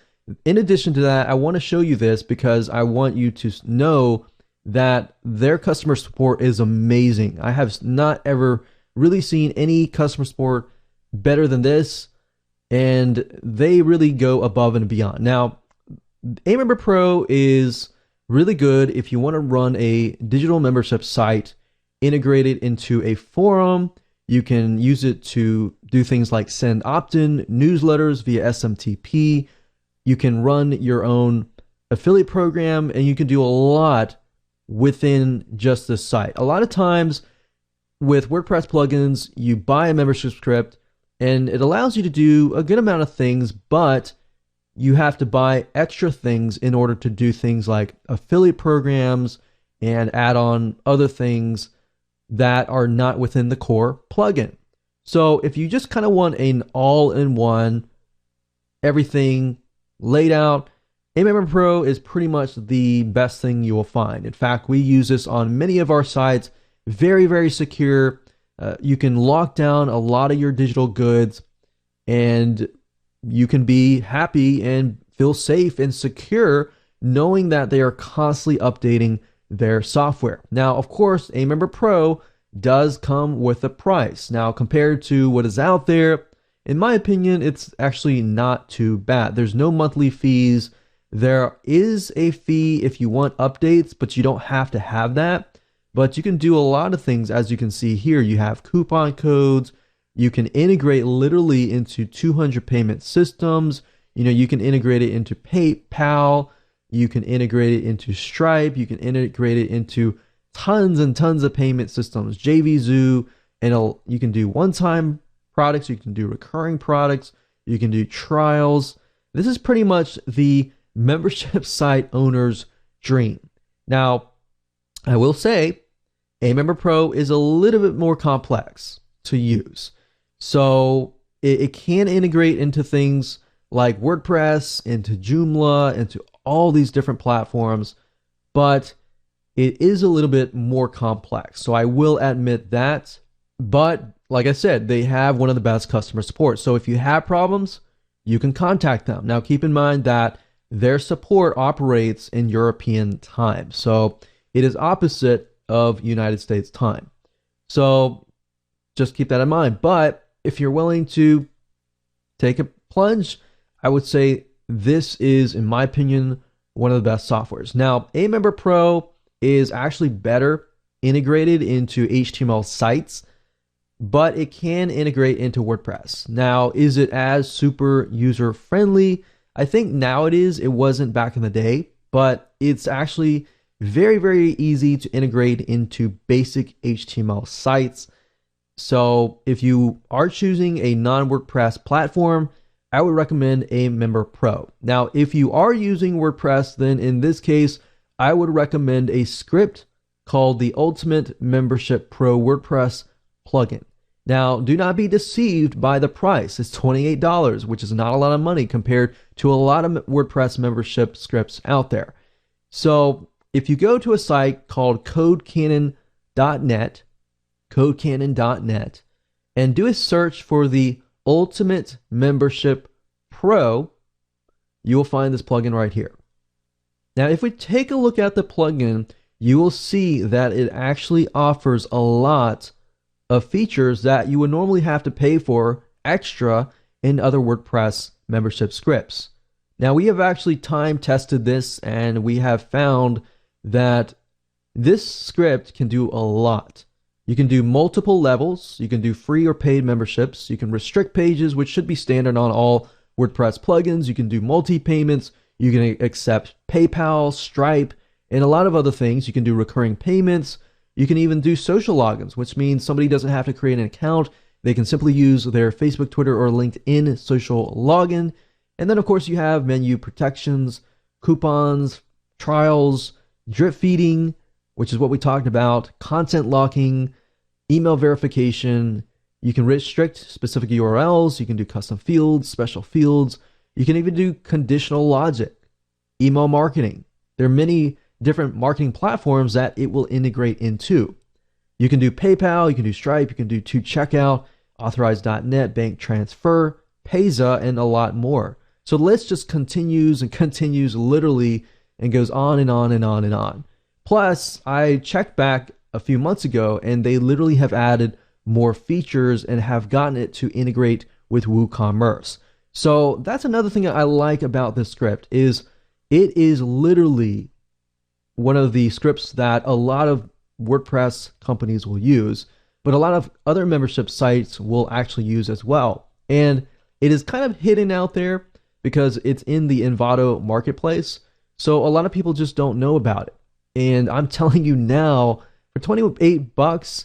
in addition to that, I want to show you this because I want you to know that their customer support is amazing. I have not ever really seen any customer support better than this, and they really go above and beyond. Now, Member Pro is really good if you want to run a digital membership site, integrate it into a forum. You can use it to do things like send opt-in newsletters via SMTP. You can run your own affiliate program, and you can do a lot within just this site. A lot of times, with WordPress plugins, you buy a membership script and it allows you to do a good amount of things, but you have to buy extra things in order to do things like affiliate programs and add on other things that are not within the core plugin. So if you just kind of want an all-in-one, everything laid out, Member Pro is pretty much the best thing you will find. In fact, we use this on many of our sites. Very, very secure. You can lock down a lot of your digital goods and you can be happy and feel safe and secure knowing that they are constantly updating their software. Now, of course, Member Pro does come with a price. Now, compared to what is out there, in my opinion, it's actually not too bad. There's no monthly fees. There is a fee if you want updates, but you don't have to have that. But you can do a lot of things. As you can see here, you have coupon codes. You can integrate literally into 200 payment systems. You can integrate it into PayPal. You can integrate it into Stripe. You can integrate it into tons and tons of payment systems, JVZoo, and you can do one-time products. You can do recurring products. You can do trials. This is pretty much the membership site owner's dream. Now, I will say, Member Pro is a little bit more complex to use. So it can integrate into things like WordPress, into Joomla, into all these different platforms, but it is a little bit more complex. So I will admit that. But like I said, they have one of the best customer support. So if you have problems, you can contact them. Now, keep in mind that their support operates in European time. So it is opposite of United States time. So just keep that in mind. But if you're willing to take a plunge, I would say this is, in my opinion, one of the best softwares. Now, Member Pro is actually better integrated into HTML sites, but it can integrate into WordPress. Now, is it as super user friendly? I think now it is. It wasn't back in the day, but it's actually very, very easy to integrate into basic HTML sites. So if you are choosing a non-WordPress platform, I would recommend Member Pro. Now, if you are using WordPress, then in this case, I would recommend a script called the Ultimate Membership Pro WordPress plugin. Now, do not be deceived by the price. It's $28, which is not a lot of money compared to a lot of WordPress membership scripts out there. So if you go to a site called codecannon.net, and do a search for the Ultimate Membership Pro, you will find this plugin right here. Now, if we take a look at the plugin, you will see that it actually offers a lot of features that you would normally have to pay for extra in other WordPress membership scripts. Now, we have actually time tested this and we have found that this script can do a lot. You can do multiple levels. You can do free or paid memberships. You can restrict pages, which should be standard on all WordPress plugins. You can do multi-payments. You can accept PayPal, Stripe, and a lot of other things. You can do recurring payments. You can even do social logins, which means somebody doesn't have to create an account. They can simply use their Facebook, Twitter, or LinkedIn social login. And then, of course, you have menu protections, coupons, trials, drip feeding, which is what we talked about, content locking, email verification. You can restrict specific URLs. You can do custom fields, special fields. You can even do conditional logic, email marketing. There are many different marketing platforms that it will integrate into. You can do PayPal, you can do Stripe, you can do to-checkout, authorize.net, bank transfer, Payza, and a lot more. So the list just continues and continues literally and goes on and on and on and on. Plus, I checked back a few months ago and they literally have added more features and have gotten it to integrate with WooCommerce. So that's another thing I like about this script is it is literally one of the scripts that a lot of WordPress companies will use, but a lot of other membership sites will actually use as well. And it is kind of hidden out there because it's in the Envato marketplace. So a lot of people just don't know about it. And I'm telling you now, for $28,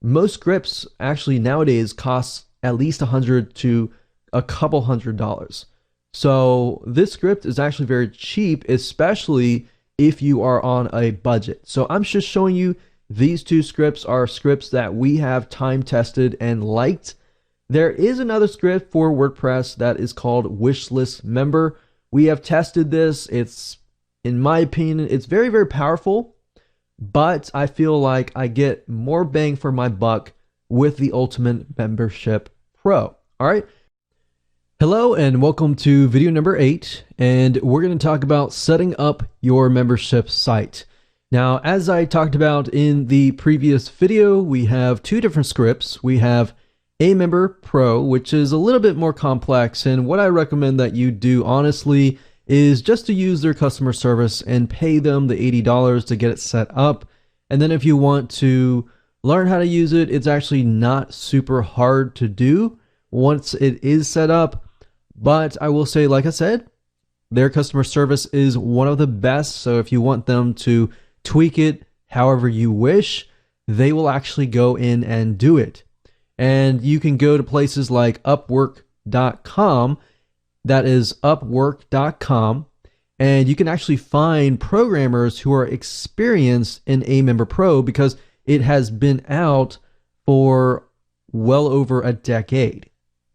most scripts actually nowadays cost at least $100 to a couple $100. So this script is actually very cheap, especially if you are on a budget. So I'm just showing you these two scripts are scripts that we have time tested and liked. There is another script for WordPress that is called Wishlist Member. We have tested this. It's, in my opinion, it's very, very powerful, but I feel like I get more bang for my buck with the Ultimate Membership Pro. All right. Hello and welcome to video number 8, and we're going to talk about setting up your membership site. Now, as I talked about in the previous video, we have two different scripts. We have Member Pro, which is a little bit more complex, and what I recommend that you do honestly is just to use their customer service and pay them the $80 to get it set up. And then if you want to learn how to use it, it's actually not super hard to do once it is set up. But I will say, like I said, their customer service is one of the best. So if you want them to tweak it however you wish, they will actually go in and do it. And you can go to places like Upwork.com, that is Upwork.com, and you can actually find programmers who are experienced in Member Pro because it has been out for well over a decade.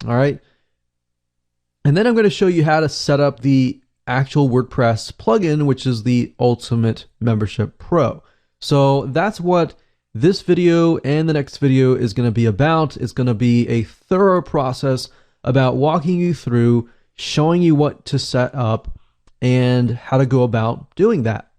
All right. And then I'm going to show you how to set up the actual WordPress plugin, which is the Ultimate Membership Pro. So that's what this video and the next video is going to be about. It's going to be a thorough process about walking you through, showing you what to set up and how to go about doing that.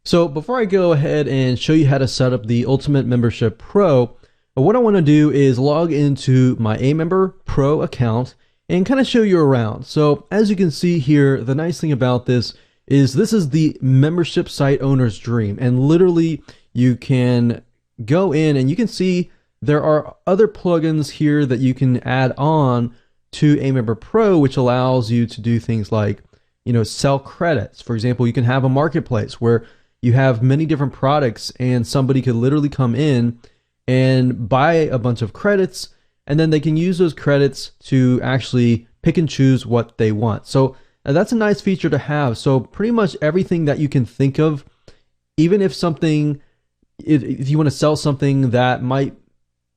So before I go ahead and show you how to set up the Ultimate Membership Pro, what I want to do is log into my Member Pro account and kind of show you around. So as you can see here, the nice thing about this is the membership site owner's dream. And literally you can go in and you can see there are other plugins here that you can add on to Member Pro, which allows you to do things like, sell credits. For example, you can have a marketplace where you have many different products and somebody could literally come in and buy a bunch of credits, and then they can use those credits to actually pick and choose what they want. So that's a nice feature to have. So pretty much everything that you can think of, even if you want to sell something that might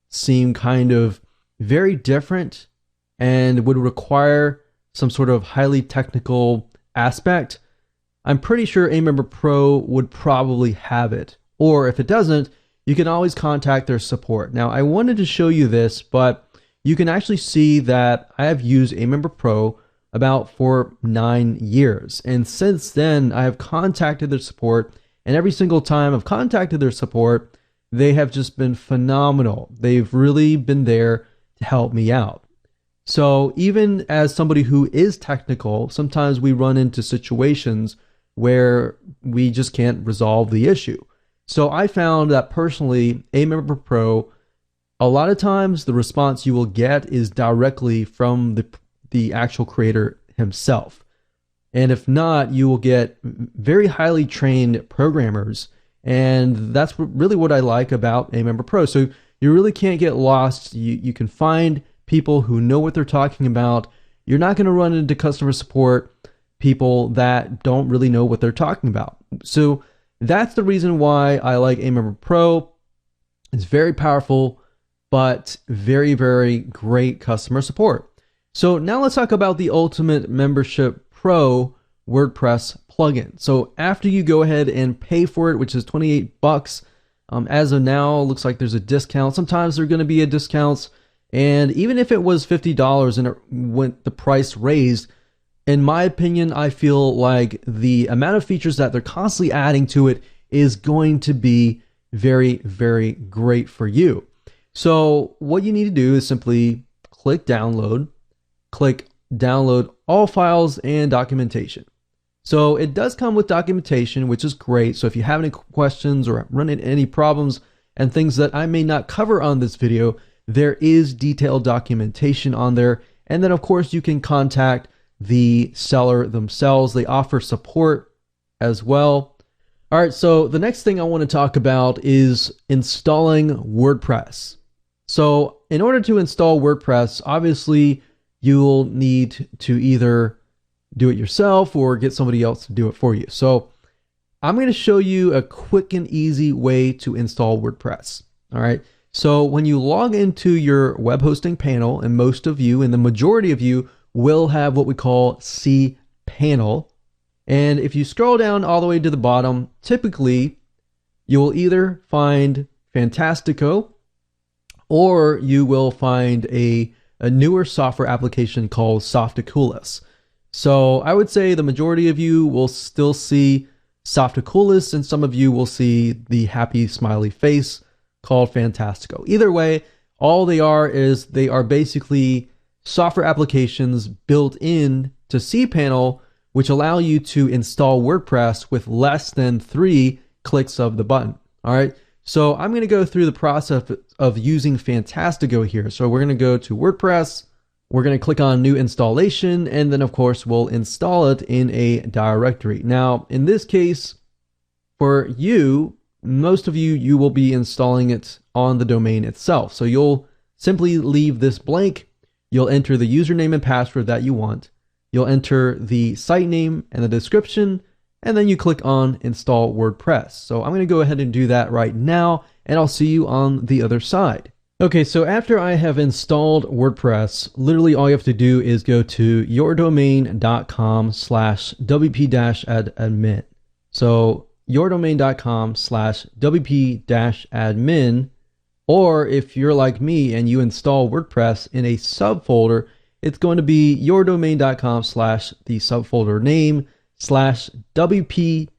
seem kind of very different and would require some sort of highly technical aspect, I'm pretty sure Member Pro would probably have it. Or if it doesn't, you can always contact their support. Now, I wanted to show you this, but you can actually see that I have used Member Pro about for 9 years. And since then, I have contacted their support, and every single time I've contacted their support, they have just been phenomenal. They've really been there to help me out. So even as somebody who is technical, sometimes we run into situations where we just can't resolve the issue. So I found that personally, Member Pro, a lot of times the response you will get is directly from the actual creator himself. And if not, you will get very highly trained programmers. And that's really what I like about Member Pro. So you really can't get lost. You can find people who know what they're talking about. You're not going to run into customer support people that don't really know what they're talking about. So that's the reason why I like Member Pro. It's very powerful, but very, very great customer support. So now let's talk about the Ultimate Membership Pro WordPress plugin. So after you go ahead and pay for it, which is $28, as of now, it looks like there's a discount. Sometimes there are going to be a discounts. And even if it was $50 and it went the price raised, in my opinion, I feel like the amount of features that they're constantly adding to it is going to be very, very great for you. So what you need to do is simply click download all files and documentation. So it does come with documentation, which is great. So if you have any questions or run into any problems and things that I may not cover on this video, there is detailed documentation on there. And then of course you can contact the seller themselves. They offer support as well. All right, so the next thing I want to talk about is installing WordPress. So in order to install WordPress, obviously you'll need to either do it yourself or get somebody else to do it for you. So I'm going to show you a quick and easy way to install WordPress. All right. So when you log into your web hosting panel, and most of you and the majority of you will have what we call cPanel. And if you scroll down all the way to the bottom, typically you will either find Fantastico or you will find a newer software application called Softaculous. So I would say the majority of you will still see Softaculous, and some of you will see the happy smiley face called Fantastico. Either way, all they are is they are basically software applications built in to cPanel, which allow you to install WordPress with less than 3 clicks of the button. All right. So I'm going to go through the process of using Fantastico here. So we're going to go to WordPress. We're going to click on new installation, and then of course we'll install it in a directory. Now, in this case, for you, most of you will be installing it on the domain itself. So you'll simply leave this blank. You'll enter the username and password that you want. You'll enter the site name and the description, and then you click on install WordPress. So I'm going to go ahead and do that right now, and I'll see you on the other side. Okay, so after I have installed WordPress, literally all you have to do is go to yourdomain.com/wp-admin. So yourdomain.com/wp-admin, or if you're like me and you install WordPress in a subfolder, it's going to be yourdomain.com/the subfolder name /wp-admin.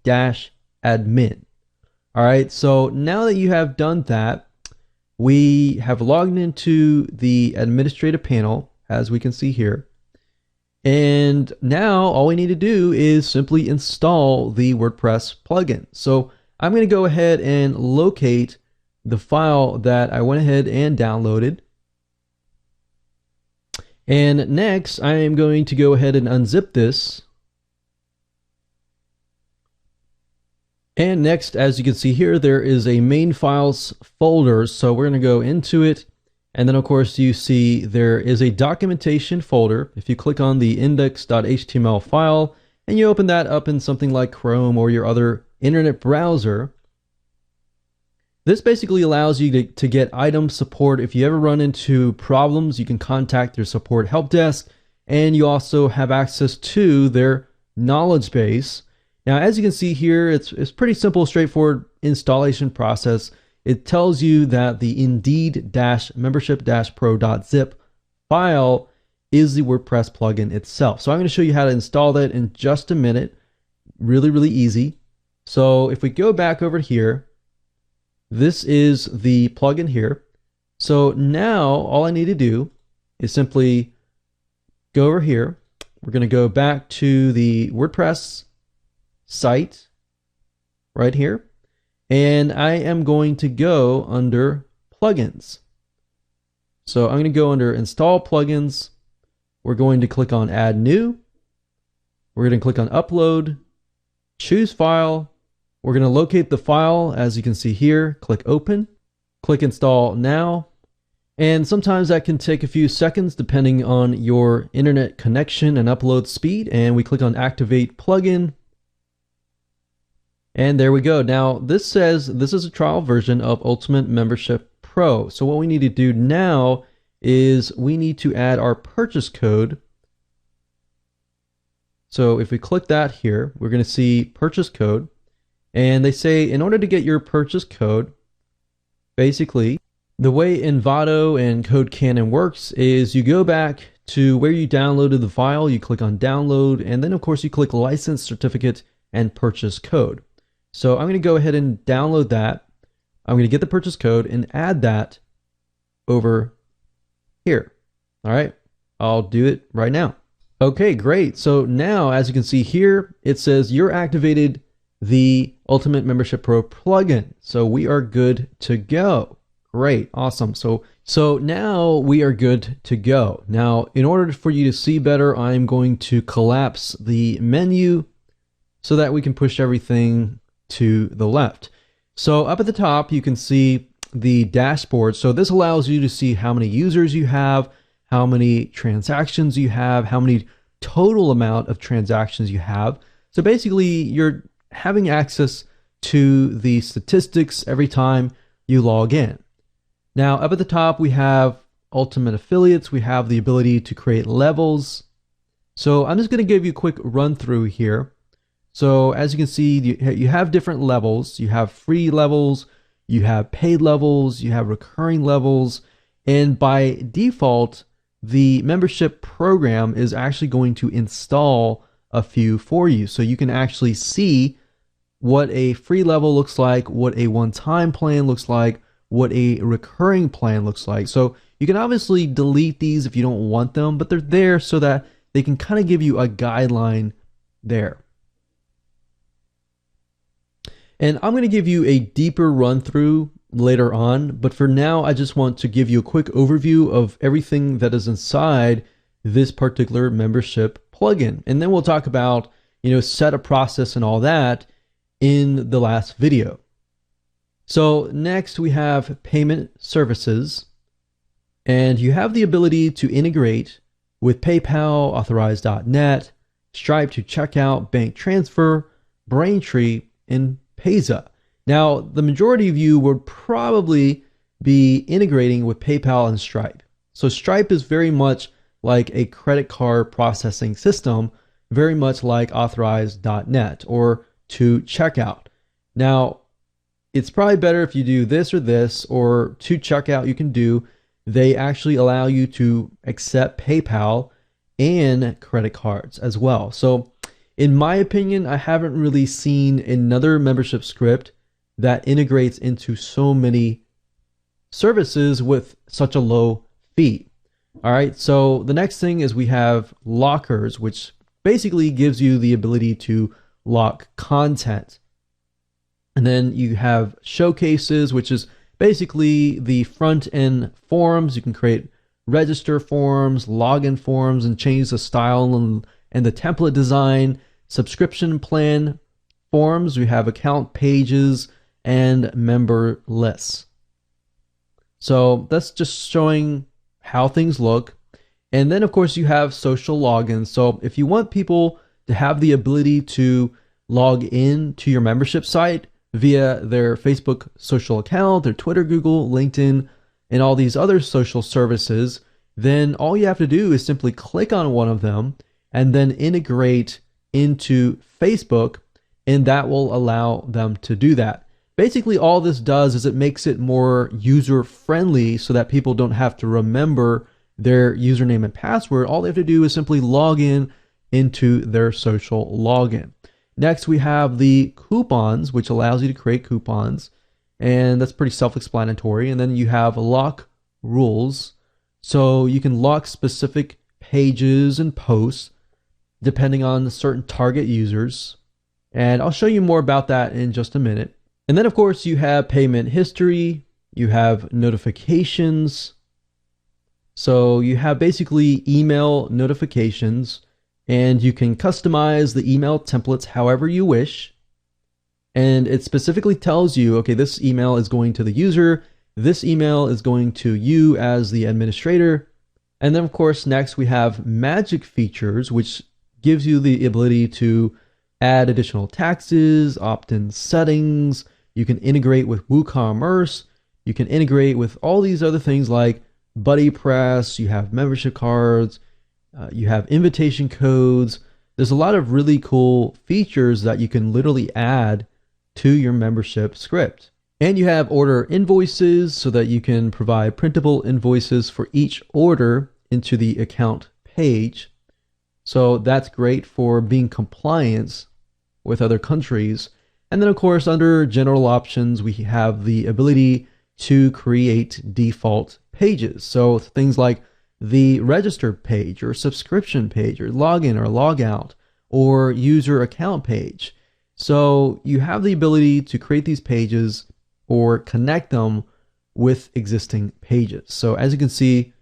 All right, so now that you have done that, we have logged into the administrative panel, as we can see here. And now all we need to do is simply install the WordPress plugin. So I'm going to go ahead and locate the file that I went ahead and downloaded. And next, I am going to go ahead and unzip this. And next, as you can see here, there is a main files folder. So we're going to go into it. And then, of course, you see there is a documentation folder. If you click on the index.html file and you open that up in something like Chrome or your other internet browser, this basically allows you to get item support. If you ever run into problems, you can contact their support help desk, and you also have access to their knowledge base. Now, as you can see here, it's pretty simple, straightforward installation process. It tells you that the indeed-membership-pro.zip file is the WordPress plugin itself. So I'm going to show you how to install that in just a minute. Really, really easy. So if we go back over here, this is the plugin here. So now all I need to do is simply go over here. We're going to go back to the WordPress site right here, and I am going to go under plugins. So I'm going to go under install plugins. We're going to click on add new. We're going to click on upload, choose file. We're going to locate the file, as you can see here, click open, click install now. And sometimes that can take a few seconds depending on your internet connection and upload speed. And we click on activate plugin. And there we go. Now this says this is a trial version of Ultimate Membership Pro. So what we need to do now is we need to add our purchase code. So if we click that here, we're going to see purchase code. And they say in order to get your purchase code, basically the way Envato and Code Cannon works is you go back to where you downloaded the file, you click on download, and then of course you click license certificate and purchase code. So I'm going to go ahead and download that. I'm going to get the purchase code and add that over here. All right, I'll do it right now. Okay, great. So now, as you can see here, it says you're activated the Ultimate Membership Pro plugin. So we are good to go. Great, awesome. So now we are good to go. Now, in order for you to see better, I'm going to collapse the menu so that we can push everything to the left. So up at the top, you can see the dashboard. So this allows you to see how many users you have, how many transactions you have, how many total amount of transactions you have. So basically, you're having access to the statistics every time you log in. Now, up at the top, we have Ultimate Affiliates. We have the ability to create levels. So I'm just going to give you a quick run through here. So as you can see, you have different levels. You have free levels, you have paid levels, you have recurring levels, and by default, the membership program is actually going to install a few for you. So you can actually see what a free level looks like, what a one-time plan looks like, what a recurring plan looks like. So you can obviously delete these if you don't want them, but they're there so that they can kind of give you a guideline there. And I'm going to give you a deeper run through later on, but for now, I just want to give you a quick overview of everything that is inside this particular membership plugin. And then we'll talk about, setup process and all that in the last video. So next we have payment services, and you have the ability to integrate with PayPal, Authorize.net, Stripe to checkout, bank transfer, Braintree, and Payza. Now, the majority of you would probably be integrating with PayPal and Stripe. So Stripe is very much like a credit card processing system, very much like Authorize.net or to checkout. Now, it's probably better if you do this or to checkout you can do. They actually allow you to accept PayPal and credit cards as well. So in my opinion, I haven't really seen another membership script that integrates into so many services with such a low fee. All right, so the next thing is we have lockers, which basically gives you the ability to lock content. And then you have showcases, which is basically the front end forms. You can create register forms, login forms, and change the style and the template design. Subscription plan forms, we have account pages and member lists. So that's just showing how things look. And then of course you have social logins. So if you want people to have the ability to log in to your membership site via their Facebook social account, their Twitter, Google, LinkedIn, and all these other social services, then all you have to do is simply click on one of them and then integrate into Facebook, and that will allow them to do that. Basically, all this does is it makes it more user-friendly so that people don't have to remember their username and password. All they have to do is simply log in into their social login. Next, we have the coupons, which allows you to create coupons, and that's pretty self-explanatory. And then you have lock rules, so you can lock specific pages and posts depending on certain target users. And I'll show you more about that in just a minute. And then of course you have payment history, you have notifications. So you have basically email notifications, and you can customize the email templates however you wish. And it specifically tells you, okay, this email is going to the user, this email is going to you as the administrator. And then of course, next we have magic features, which gives you the ability to add additional taxes, opt-in settings. You can integrate with WooCommerce. You can integrate with all these other things like BuddyPress. You have membership cards. You have invitation codes. There's a lot of really cool features that you can literally add to your membership script. And you have order invoices so that you can provide printable invoices for each order into the account page. So that's great for being compliant with other countries. And then of course, under general options, we have the ability to create default pages. So things like the register page or subscription page or login or logout or user account page. So you have the ability to create these pages or connect them with existing pages. So as you can see,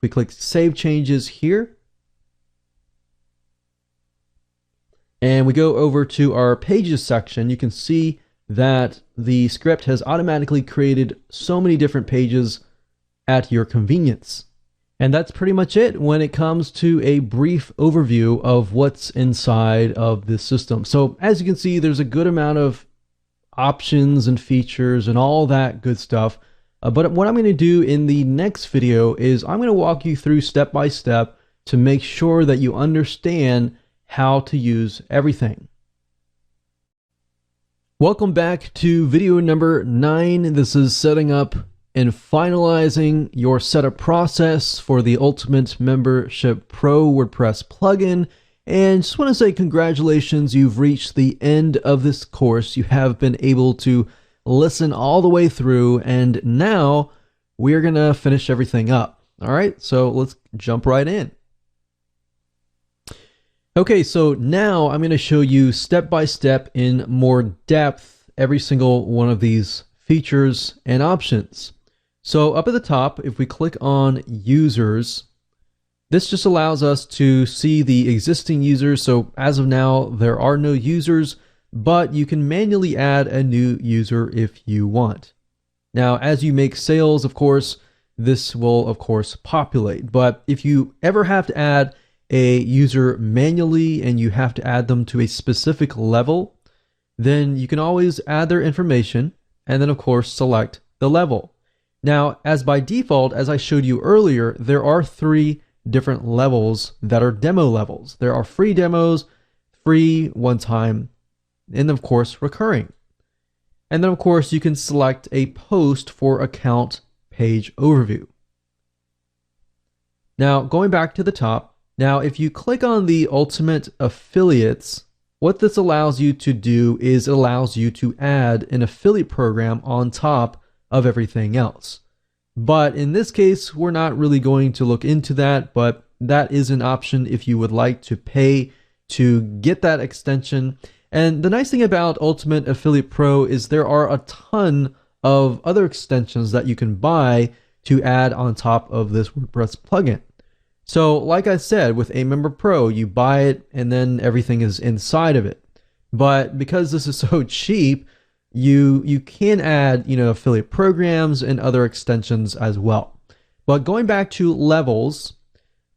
we click Save Changes here. And we go over to our Pages section. You can see that the script has automatically created so many different pages at your convenience. And that's pretty much it when it comes to a brief overview of what's inside of this system. So as you can see, there's a good amount of options and features and all that good stuff. But what I'm going to do in the next video is I'm going to walk you through step by step to make sure that you understand how to use everything. Welcome back to video number 9. This is setting up and finalizing your setup process for the Ultimate Membership Pro WordPress plugin. And just want to say congratulations, you've reached the end of this course. You have been able to listen all the way through, and now we're going to finish everything up. All right, so let's jump right in. Okay, so now I'm going to show you step by step in more depth every single one of these features and options. So up at the top, if we click on users, this just allows us to see the existing users. So as of now, there are no users, but you can manually add a new user if you want. Now, as you make sales, of course, this will of course populate. But if you ever have to add a user manually and you have to add them to a specific level, then you can always add their information and then of course select the level. Now, as by default, as I showed you earlier, there are 3 different levels that are demo levels. There are free demos, free, one-time, and of course recurring. And then of course you can select a post for account page overview. Now, going back to the top, now, if you click on the Ultimate Affiliates, what this allows you to do is it allows you to add an affiliate program on top of everything else. But in this case, we're not really going to look into that, but that is an option if you would like to pay to get that extension. And the nice thing about Ultimate Affiliate Pro is there are a ton of other extensions that you can buy to add on top of this WordPress plugin. So like I said, with a Member Pro, you buy it and then everything is inside of it. But because this is so cheap, you can add, affiliate programs and other extensions as well. But going back to levels,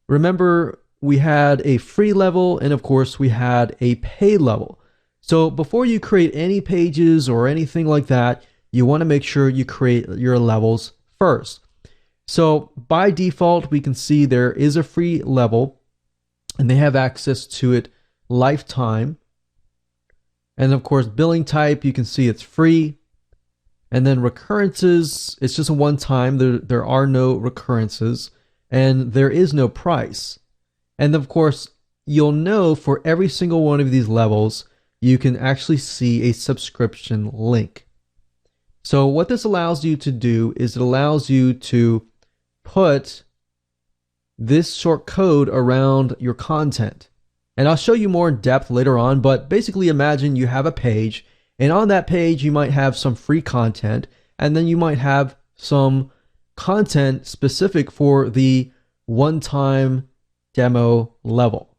remember we had a free level and of course we had a paid level. So before you create any pages or anything like that, you want to make sure you create your levels first. So by default, we can see there is a free level and they have access to it lifetime. And of course, billing type, you can see it's free. And then recurrences, it's just a one-time. There are no recurrences and there is no price. And of course, you'll know for every single one of these levels, you can actually see a subscription link. So what this allows you to do is it allows you to put this short code around your content. And I'll show you more in depth later on, but basically imagine you have a page, and on that page you might have some free content, and then you might have some content specific for the one-time demo level.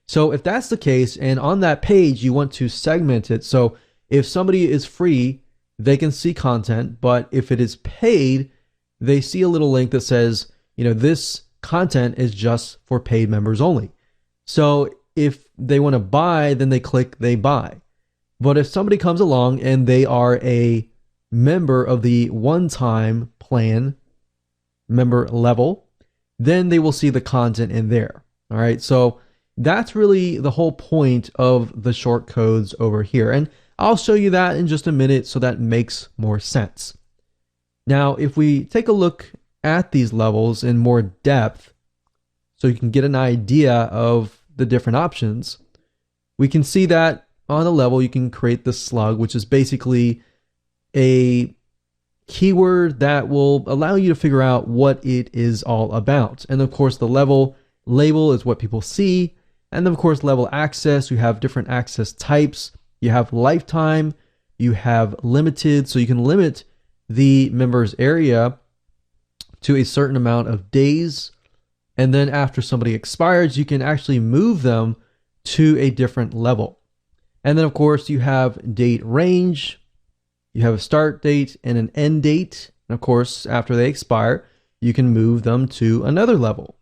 So if that's the case, and on that page you want to segment it, so if somebody is free, they can see content, but if it is paid, they see a little link that says, this content is just for paid members only. So if they want to buy, then they click they buy. But if somebody comes along and they are a member of the one-time plan member level, then they will see the content in there. All right. So that's really the whole point of the short codes over here. And I'll show you that in just a minute so that makes more sense. Now, if we take a look at these levels in more depth, so you can get an idea of the different options, we can see that on the level you can create the slug, which is basically a keyword that will allow you to figure out what it is all about. And of course, the level label is what people see. And then of course, level access, you have different access types. You have lifetime, you have limited, so you can limit the members area to a certain amount of days. And then after somebody expires, you can actually move them to a different level. And then of course you have date range, You have a start date and an end date. And of course, after they expire, you can move them to another level.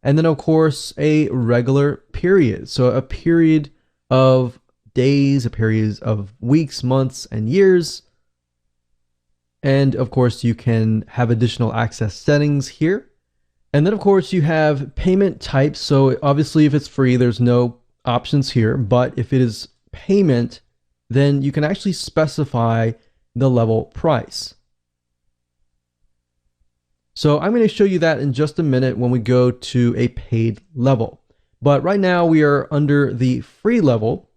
And then, of course, a regular period. So a period of days, a period of weeks, months, and years. And of course, you can have additional access settings here. And then, of course, you have payment types. So obviously, if it's free, there's no options here. But if it is payment, then you can actually specify the level price. So I'm going to show you that in just a minute when we go to a paid level. But right now we are under the free level.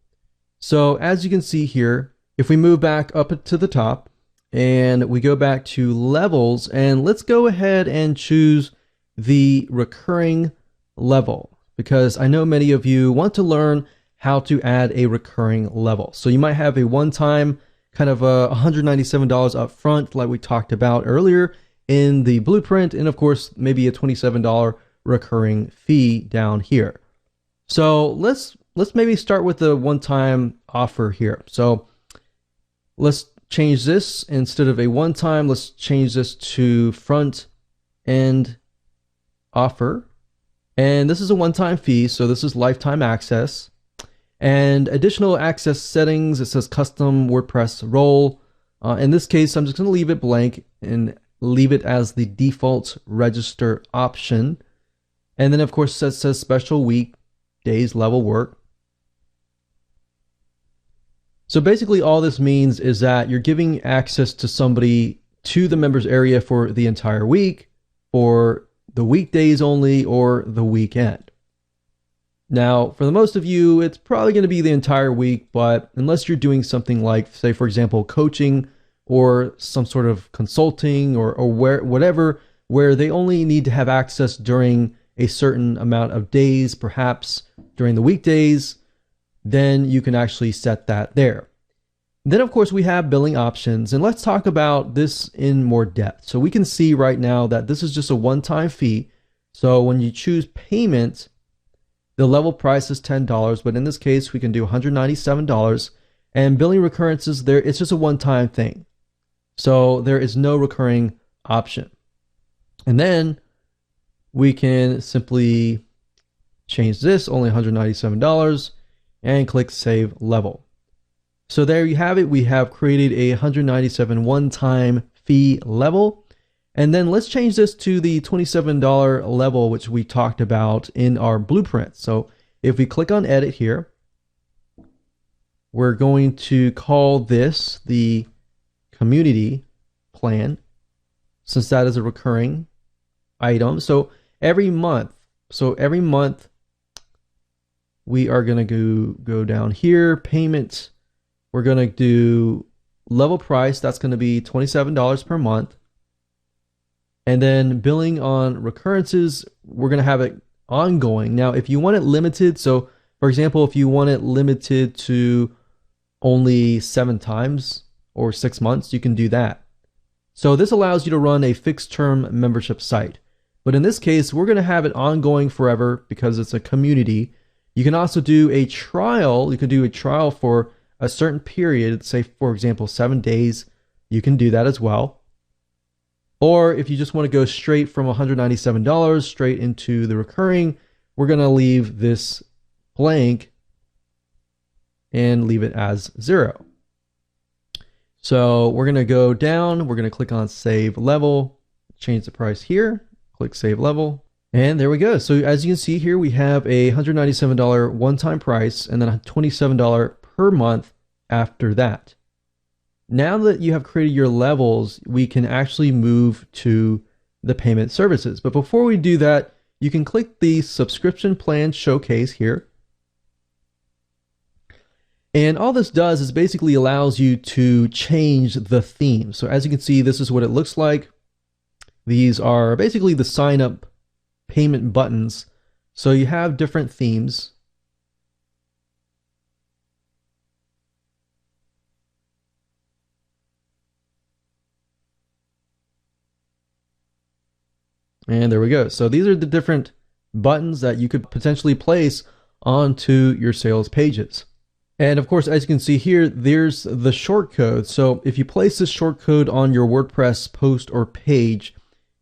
So as you can see here, if we move back up to the top and we go back to levels, and let's go ahead and choose the recurring level, because I know many of you want to learn how to add a recurring level. So you might have a one-time kind of $197 up front, like we talked about earlier in the blueprint, and of course maybe a $27 recurring fee down here. So let's maybe start with the one-time offer here. So let's change this. Instead of a one-time, let's change this to front end offer. And this is a one-time fee, so this is lifetime access. And additional access settings, it says custom WordPress role. In this case, I'm just going to leave it blank and leave it as the default register option. And then of course it says special week, days, level work. So basically all this means is that you're giving access to somebody to the members area for the entire week, or the weekdays only, or the weekend. Now, for the most of you, it's probably going to be the entire week, but unless you're doing something like, say, for example, coaching or some sort of consulting or whatever, where they only need to have access during a certain amount of days, perhaps during the weekdays, then you can actually set that there. Then, of course, we have billing options, and let's talk about this in more depth. So we can see right now that this is just a one-time fee. So when you choose payment, the level price is $10, but in this case, we can do $197. And billing recurrences there, it's just a one-time thing. So there is no recurring option. And then we can simply change this, only $197, and click Save Level. So there you have it. We have created a $197 one-time fee level. And then let's change this to the $27 level, which we talked about in our blueprint. So if we click on Edit here, we're going to call this the community plan, since that is a recurring item. So every month we are going to go down here, payment. We're going to do level price. That's going to be $27 per month. And then billing on recurrences, we're going to have it ongoing. Now, if you want it limited, so for example, if you want it limited to only 7 times or 6 months, you can do that. So this allows you to run a fixed term membership site. But in this case, we're going to have it ongoing forever because it's a community. You can also do a trial. You can do a trial for a certain period, say for example 7 days. You can do that as well. Or if you just want to go straight from $197 straight into the recurring, we're going to leave this blank and leave it as 0. So we're going to go down, we're going to click on Save Level, change the price here, click Save Level, and there we go. So as you can see here, we have a $197 one-time price and then a $27 per month after that. Now that you have created your levels, we can actually move to the payment services. But before we do that, you can click the subscription plan showcase here. And all this does is basically allows you to change the theme. So as you can see, this is what it looks like. These are basically the sign up payment buttons. So you have different themes. And there we go. So these are the different buttons that you could potentially place onto your sales pages. And of course, as you can see here, there's the shortcode. So if you place this shortcode on your WordPress post or page,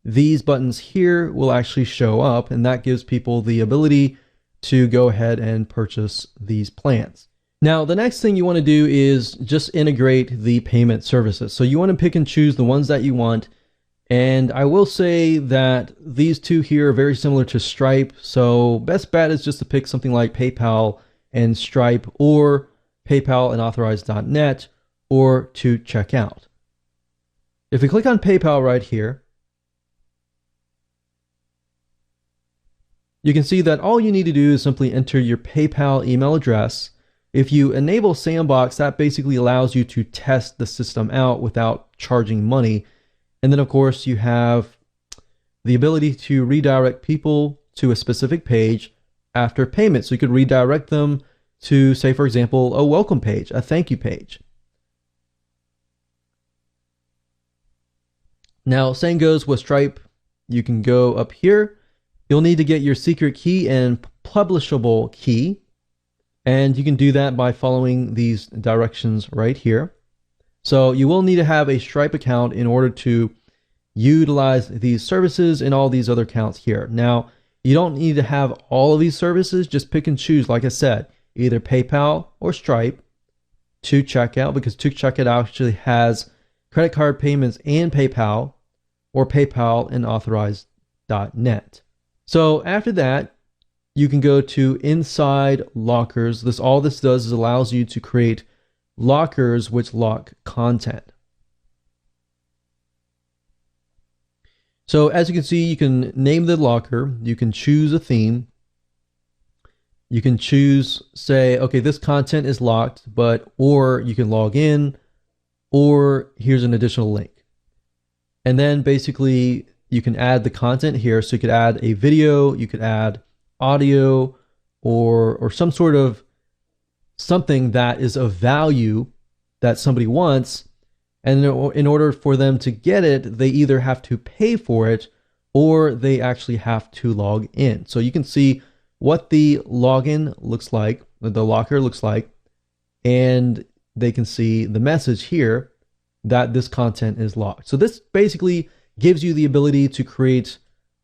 these buttons here will actually show up, and that gives people the ability to go ahead and purchase these plans. Now, the next thing you want to do is just integrate the payment services. So you want to pick and choose the ones that you want. And I will say that these two here are very similar to Stripe. So best bet is just to pick something like PayPal and Stripe, or PayPal and Authorize.net, or to check out. If we click on PayPal right here, you can see that all you need to do is simply enter your PayPal email address. If you enable Sandbox, that basically allows you to test the system out without charging money. And then of course you have the ability to redirect people to a specific page after payment. So you could redirect them to, say, for example, a welcome page, a thank you page. Now, same goes with Stripe. You can go up here. You'll need to get your secret key and publishable key. And you can do that by following these directions right here. So you will need to have a Stripe account in order to utilize these services and all these other accounts here. Now, you don't need to have all of these services. Just pick and choose, like I said, either PayPal or Stripe to checkout, because to checkout actually has credit card payments and PayPal, or PayPal and Authorize.net. So after that, you can go to Inside Lockers. All this does is allows you to create lockers which lock content. So as you can see, you can name the locker, you can choose a theme, you can choose, say, okay, this content is locked, or you can log in, or here's an additional link. And then basically you can add the content here. So you could add a video, you could add audio, or some sort of something that is of value that somebody wants. And in order for them to get it, they either have to pay for it or they actually have to log in. So you can see what the login looks like, the locker looks like, and they can see the message here that this content is locked. So this basically gives you the ability to create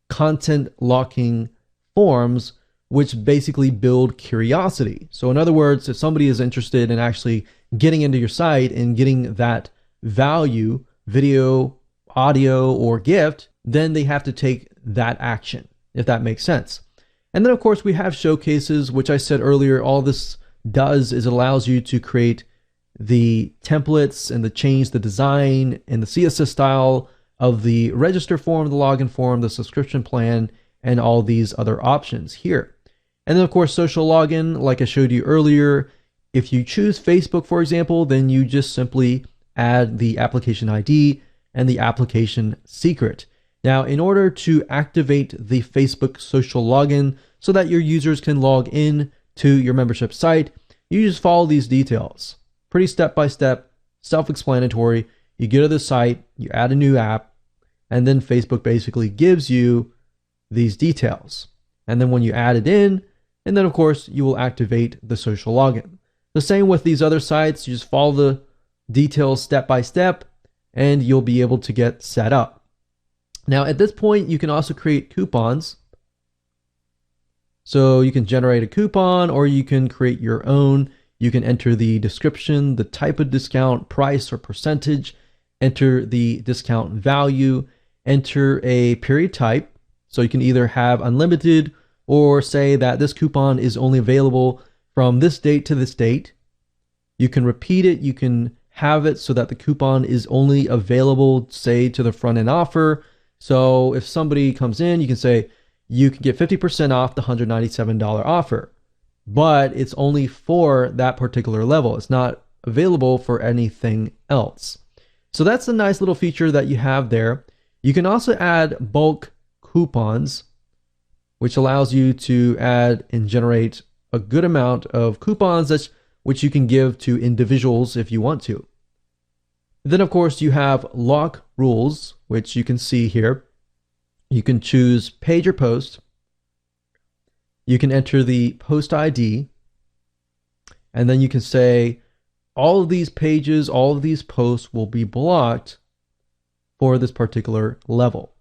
content locking forms, which basically build curiosity. So in other words, if somebody is interested in actually getting into your site and getting that value, video, audio, or gift, then they have to take that action, if that makes sense. And then of course we have showcases, which I said earlier, all this does is it allows you to create the templates and change the design and the CSS style of the register form, the login form, the subscription plan, and all these other options here. And then of course, social login, like I showed you earlier, if you choose Facebook, for example, then you just simply add the application ID and the application secret. Now, in order to activate the Facebook social login so that your users can log in to your membership site, you just follow these details. Pretty step-by-step, self-explanatory. You go to the site, you add a new app, and then Facebook basically gives you these details. And then when you add it in, and then of course you will activate the social login. The same with these other sites, you just follow the details step by step and you'll be able to get set up. Now at this point you can also create coupons. So you can generate a coupon or you can create your own. You can enter the description, the type of discount, price or percentage, enter the discount value, enter a period type. So you can either have unlimited or say that this coupon is only available from this date to this date. You can repeat it. You can have it so that the coupon is only available, say, to the front end offer. So if somebody comes in, you can say you can get 50% off the $197 offer, but it's only for that particular level. It's not available for anything else. So that's a nice little feature that you have there. You can also add bulk coupons, which allows you to add and generate a good amount of coupons which you can give to individuals if you want to. Then of course you have lock rules, which you can see here. You can choose page or post. You can enter the post ID. And then you can say all of these pages, all of these posts will be blocked for this particular level.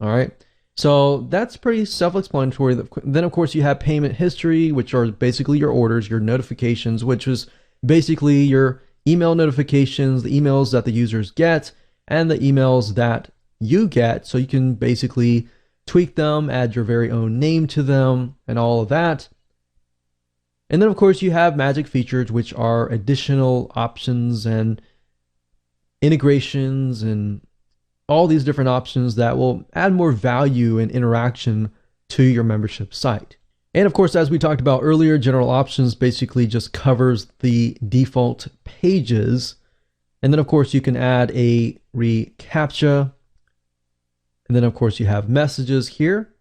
All right. So that's pretty self-explanatory. Then, of course, you have payment history, which are basically your orders, your notifications, which is basically your email notifications, the emails that the users get, and the emails that you get. So you can basically tweak them, add your very own name to them, and all of that. And then, of course, you have magic features, which are additional options and integrations and all these different options that will add more value and interaction to your membership site. And of course, as we talked about earlier, general options basically just covers the default pages. And then of course, you can add a reCAPTCHA. And then of course, you have messages here.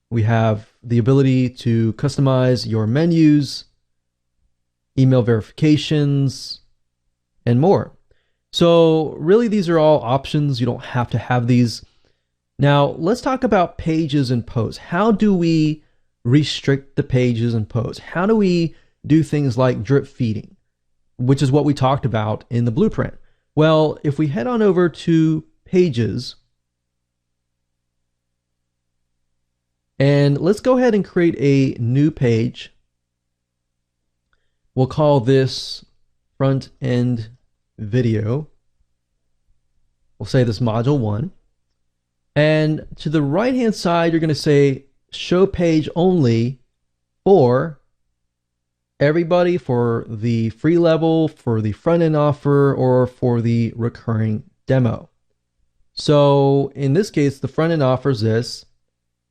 We have the ability to customize your menus, email verifications, and more. So really, these are all options. You don't have to have these. Now, let's talk about pages and posts. How do we restrict the pages and posts? How do we do things like drip feeding, which is what we talked about in the blueprint? Well, if we head on over to pages, and let's go ahead and create a new page. We'll call this front end video. We'll say this module 1. And to the right hand side, you're going to say show page only for everybody, for the free level, for the front end offer, or for the recurring demo. So in this case, the front end offers this.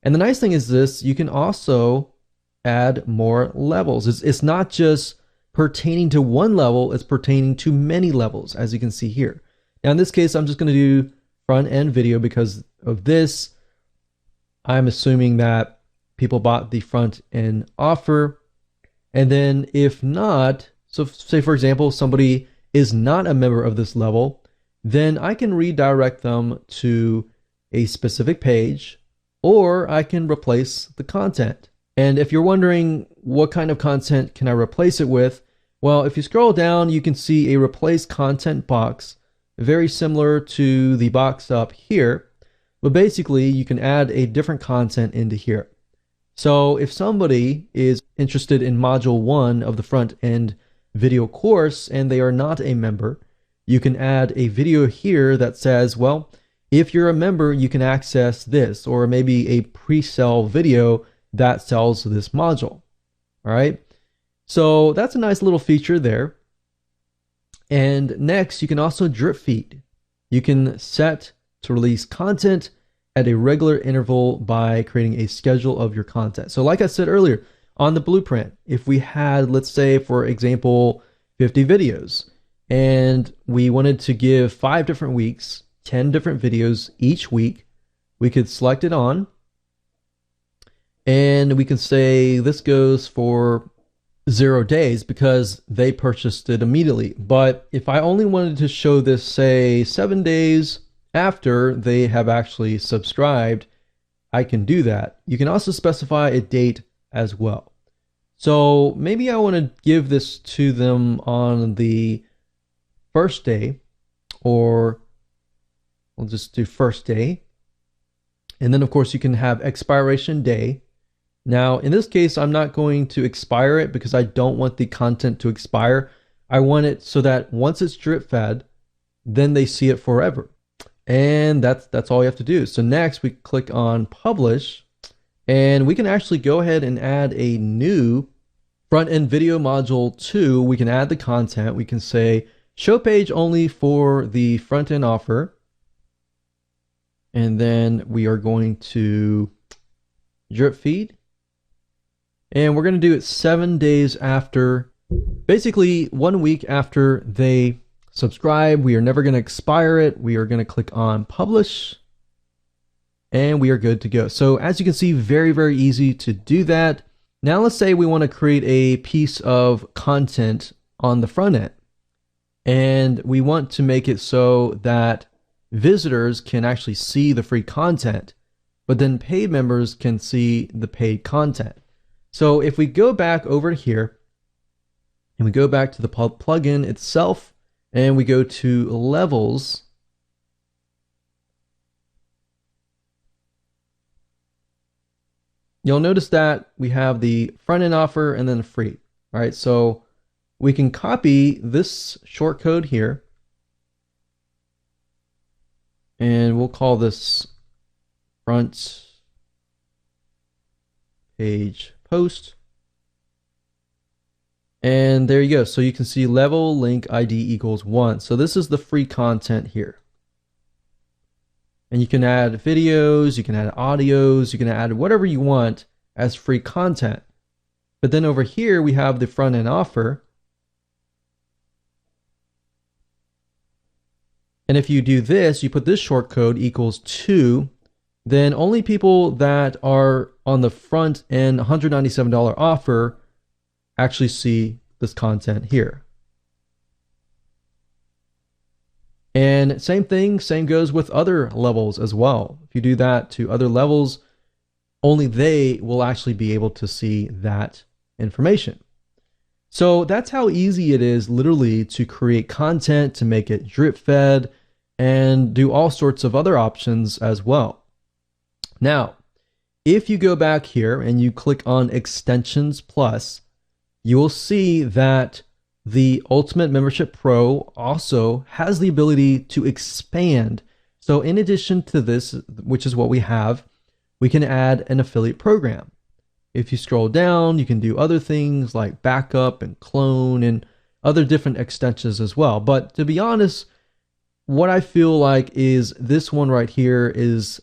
And the nice thing is this, you can also add more levels. It's not just pertaining to one level, it's pertaining to many levels, as you can see here. Now in this case, I'm just going to do front end video because of this. I'm assuming that people bought the front end offer. And then if not, so say for example, somebody is not a member of this level, then I can redirect them to a specific page, or I can replace the content. And if you're wondering what kind of content can I replace it with, well, if you scroll down, you can see a replace content box, very similar to the box up here. But basically, you can add a different content into here. So if somebody is interested in module 1 of the front end video course and they are not a member, you can add a video here that says, well, if you're a member, you can access this, or maybe a pre-sale video that sells this module. All right. So that's a nice little feature there. And next, you can also drip feed. You can set to release content at a regular interval by creating a schedule of your content. So like I said earlier, on the blueprint, if we had, let's say, for example, 50 videos, and we wanted to give 5 different weeks, 10 different videos each week, we could select it on, and we can say this goes for 0 days because they purchased it immediately. But if I only wanted to show this, say, 7 days after they have actually subscribed, I can do that. You can also specify a date as well. So maybe I want to give this to them on the first day, or we'll just do first day. And then of course you can have expiration day. Now in this case, I'm not going to expire it because I don't want the content to expire. I want it so that once it's drip fed, then they see it forever. And that's all you have to do. So next we click on publish, and we can actually go ahead and add a new front end video module 2. We can add the content. We can say show page only for the front end offer. And then we are going to drip feed. And we're going to do it 7 days after, basically 1 week after they subscribe. We are never going to expire it. We are going to click on publish, and we are good to go. So as you can see, very, very easy to do that. Now let's say we want to create a piece of content on the front end, and we want to make it so that visitors can actually see the free content, but then paid members can see the paid content. So if we go back over here and we go back to the plugin itself and we go to levels, you'll notice that we have the front end offer and then free. All right, so we can copy this short code here and we'll call this front page post. And there you go. So you can see level link ID equals 1. So this is the free content here. And you can add videos, you can add audios, you can add whatever you want as free content. But then over here, we have the front end offer. And if you do this, you put this short code equals 2, then only people that are on the front end $197 offer actually see this content here. And same goes with other levels as well. If you do that to other levels, only they will actually be able to see that information. So that's how easy it is literally to create content, to make it drip fed, and do all sorts of other options as well. Now, if you go back here and you click on Extensions Plus, you will see that the Ultimate Membership Pro also has the ability to expand. So in addition to this, which is what we have, we can add an affiliate program. If you scroll down, you can do other things like backup and clone and other different extensions as well. But to be honest, what I feel like is this one right here is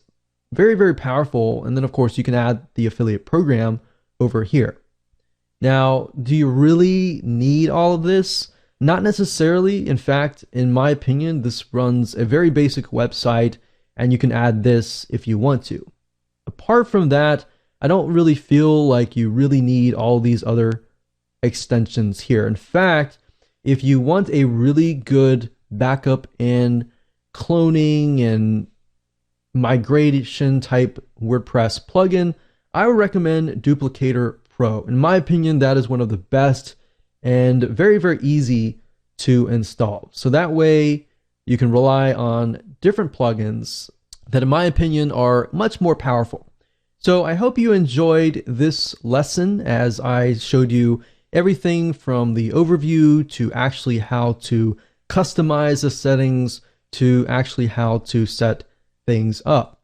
very, very powerful. And then of course you can add the affiliate program over here. Now, do you really need all of this? Not necessarily. In fact, in my opinion, this runs a very basic website and you can add this if you want to. Apart from that, I don't really feel like you really need all these other extensions here. In fact, if you want a really good backup and cloning and migration type WordPress plugin, I would recommend Duplicator Pro. In my opinion, that is one of the best and very, very easy to install. So that way you can rely on different plugins that in my opinion are much more powerful. So I hope you enjoyed this lesson as I showed you everything from the overview to actually how to customize the settings to actually how to set things up.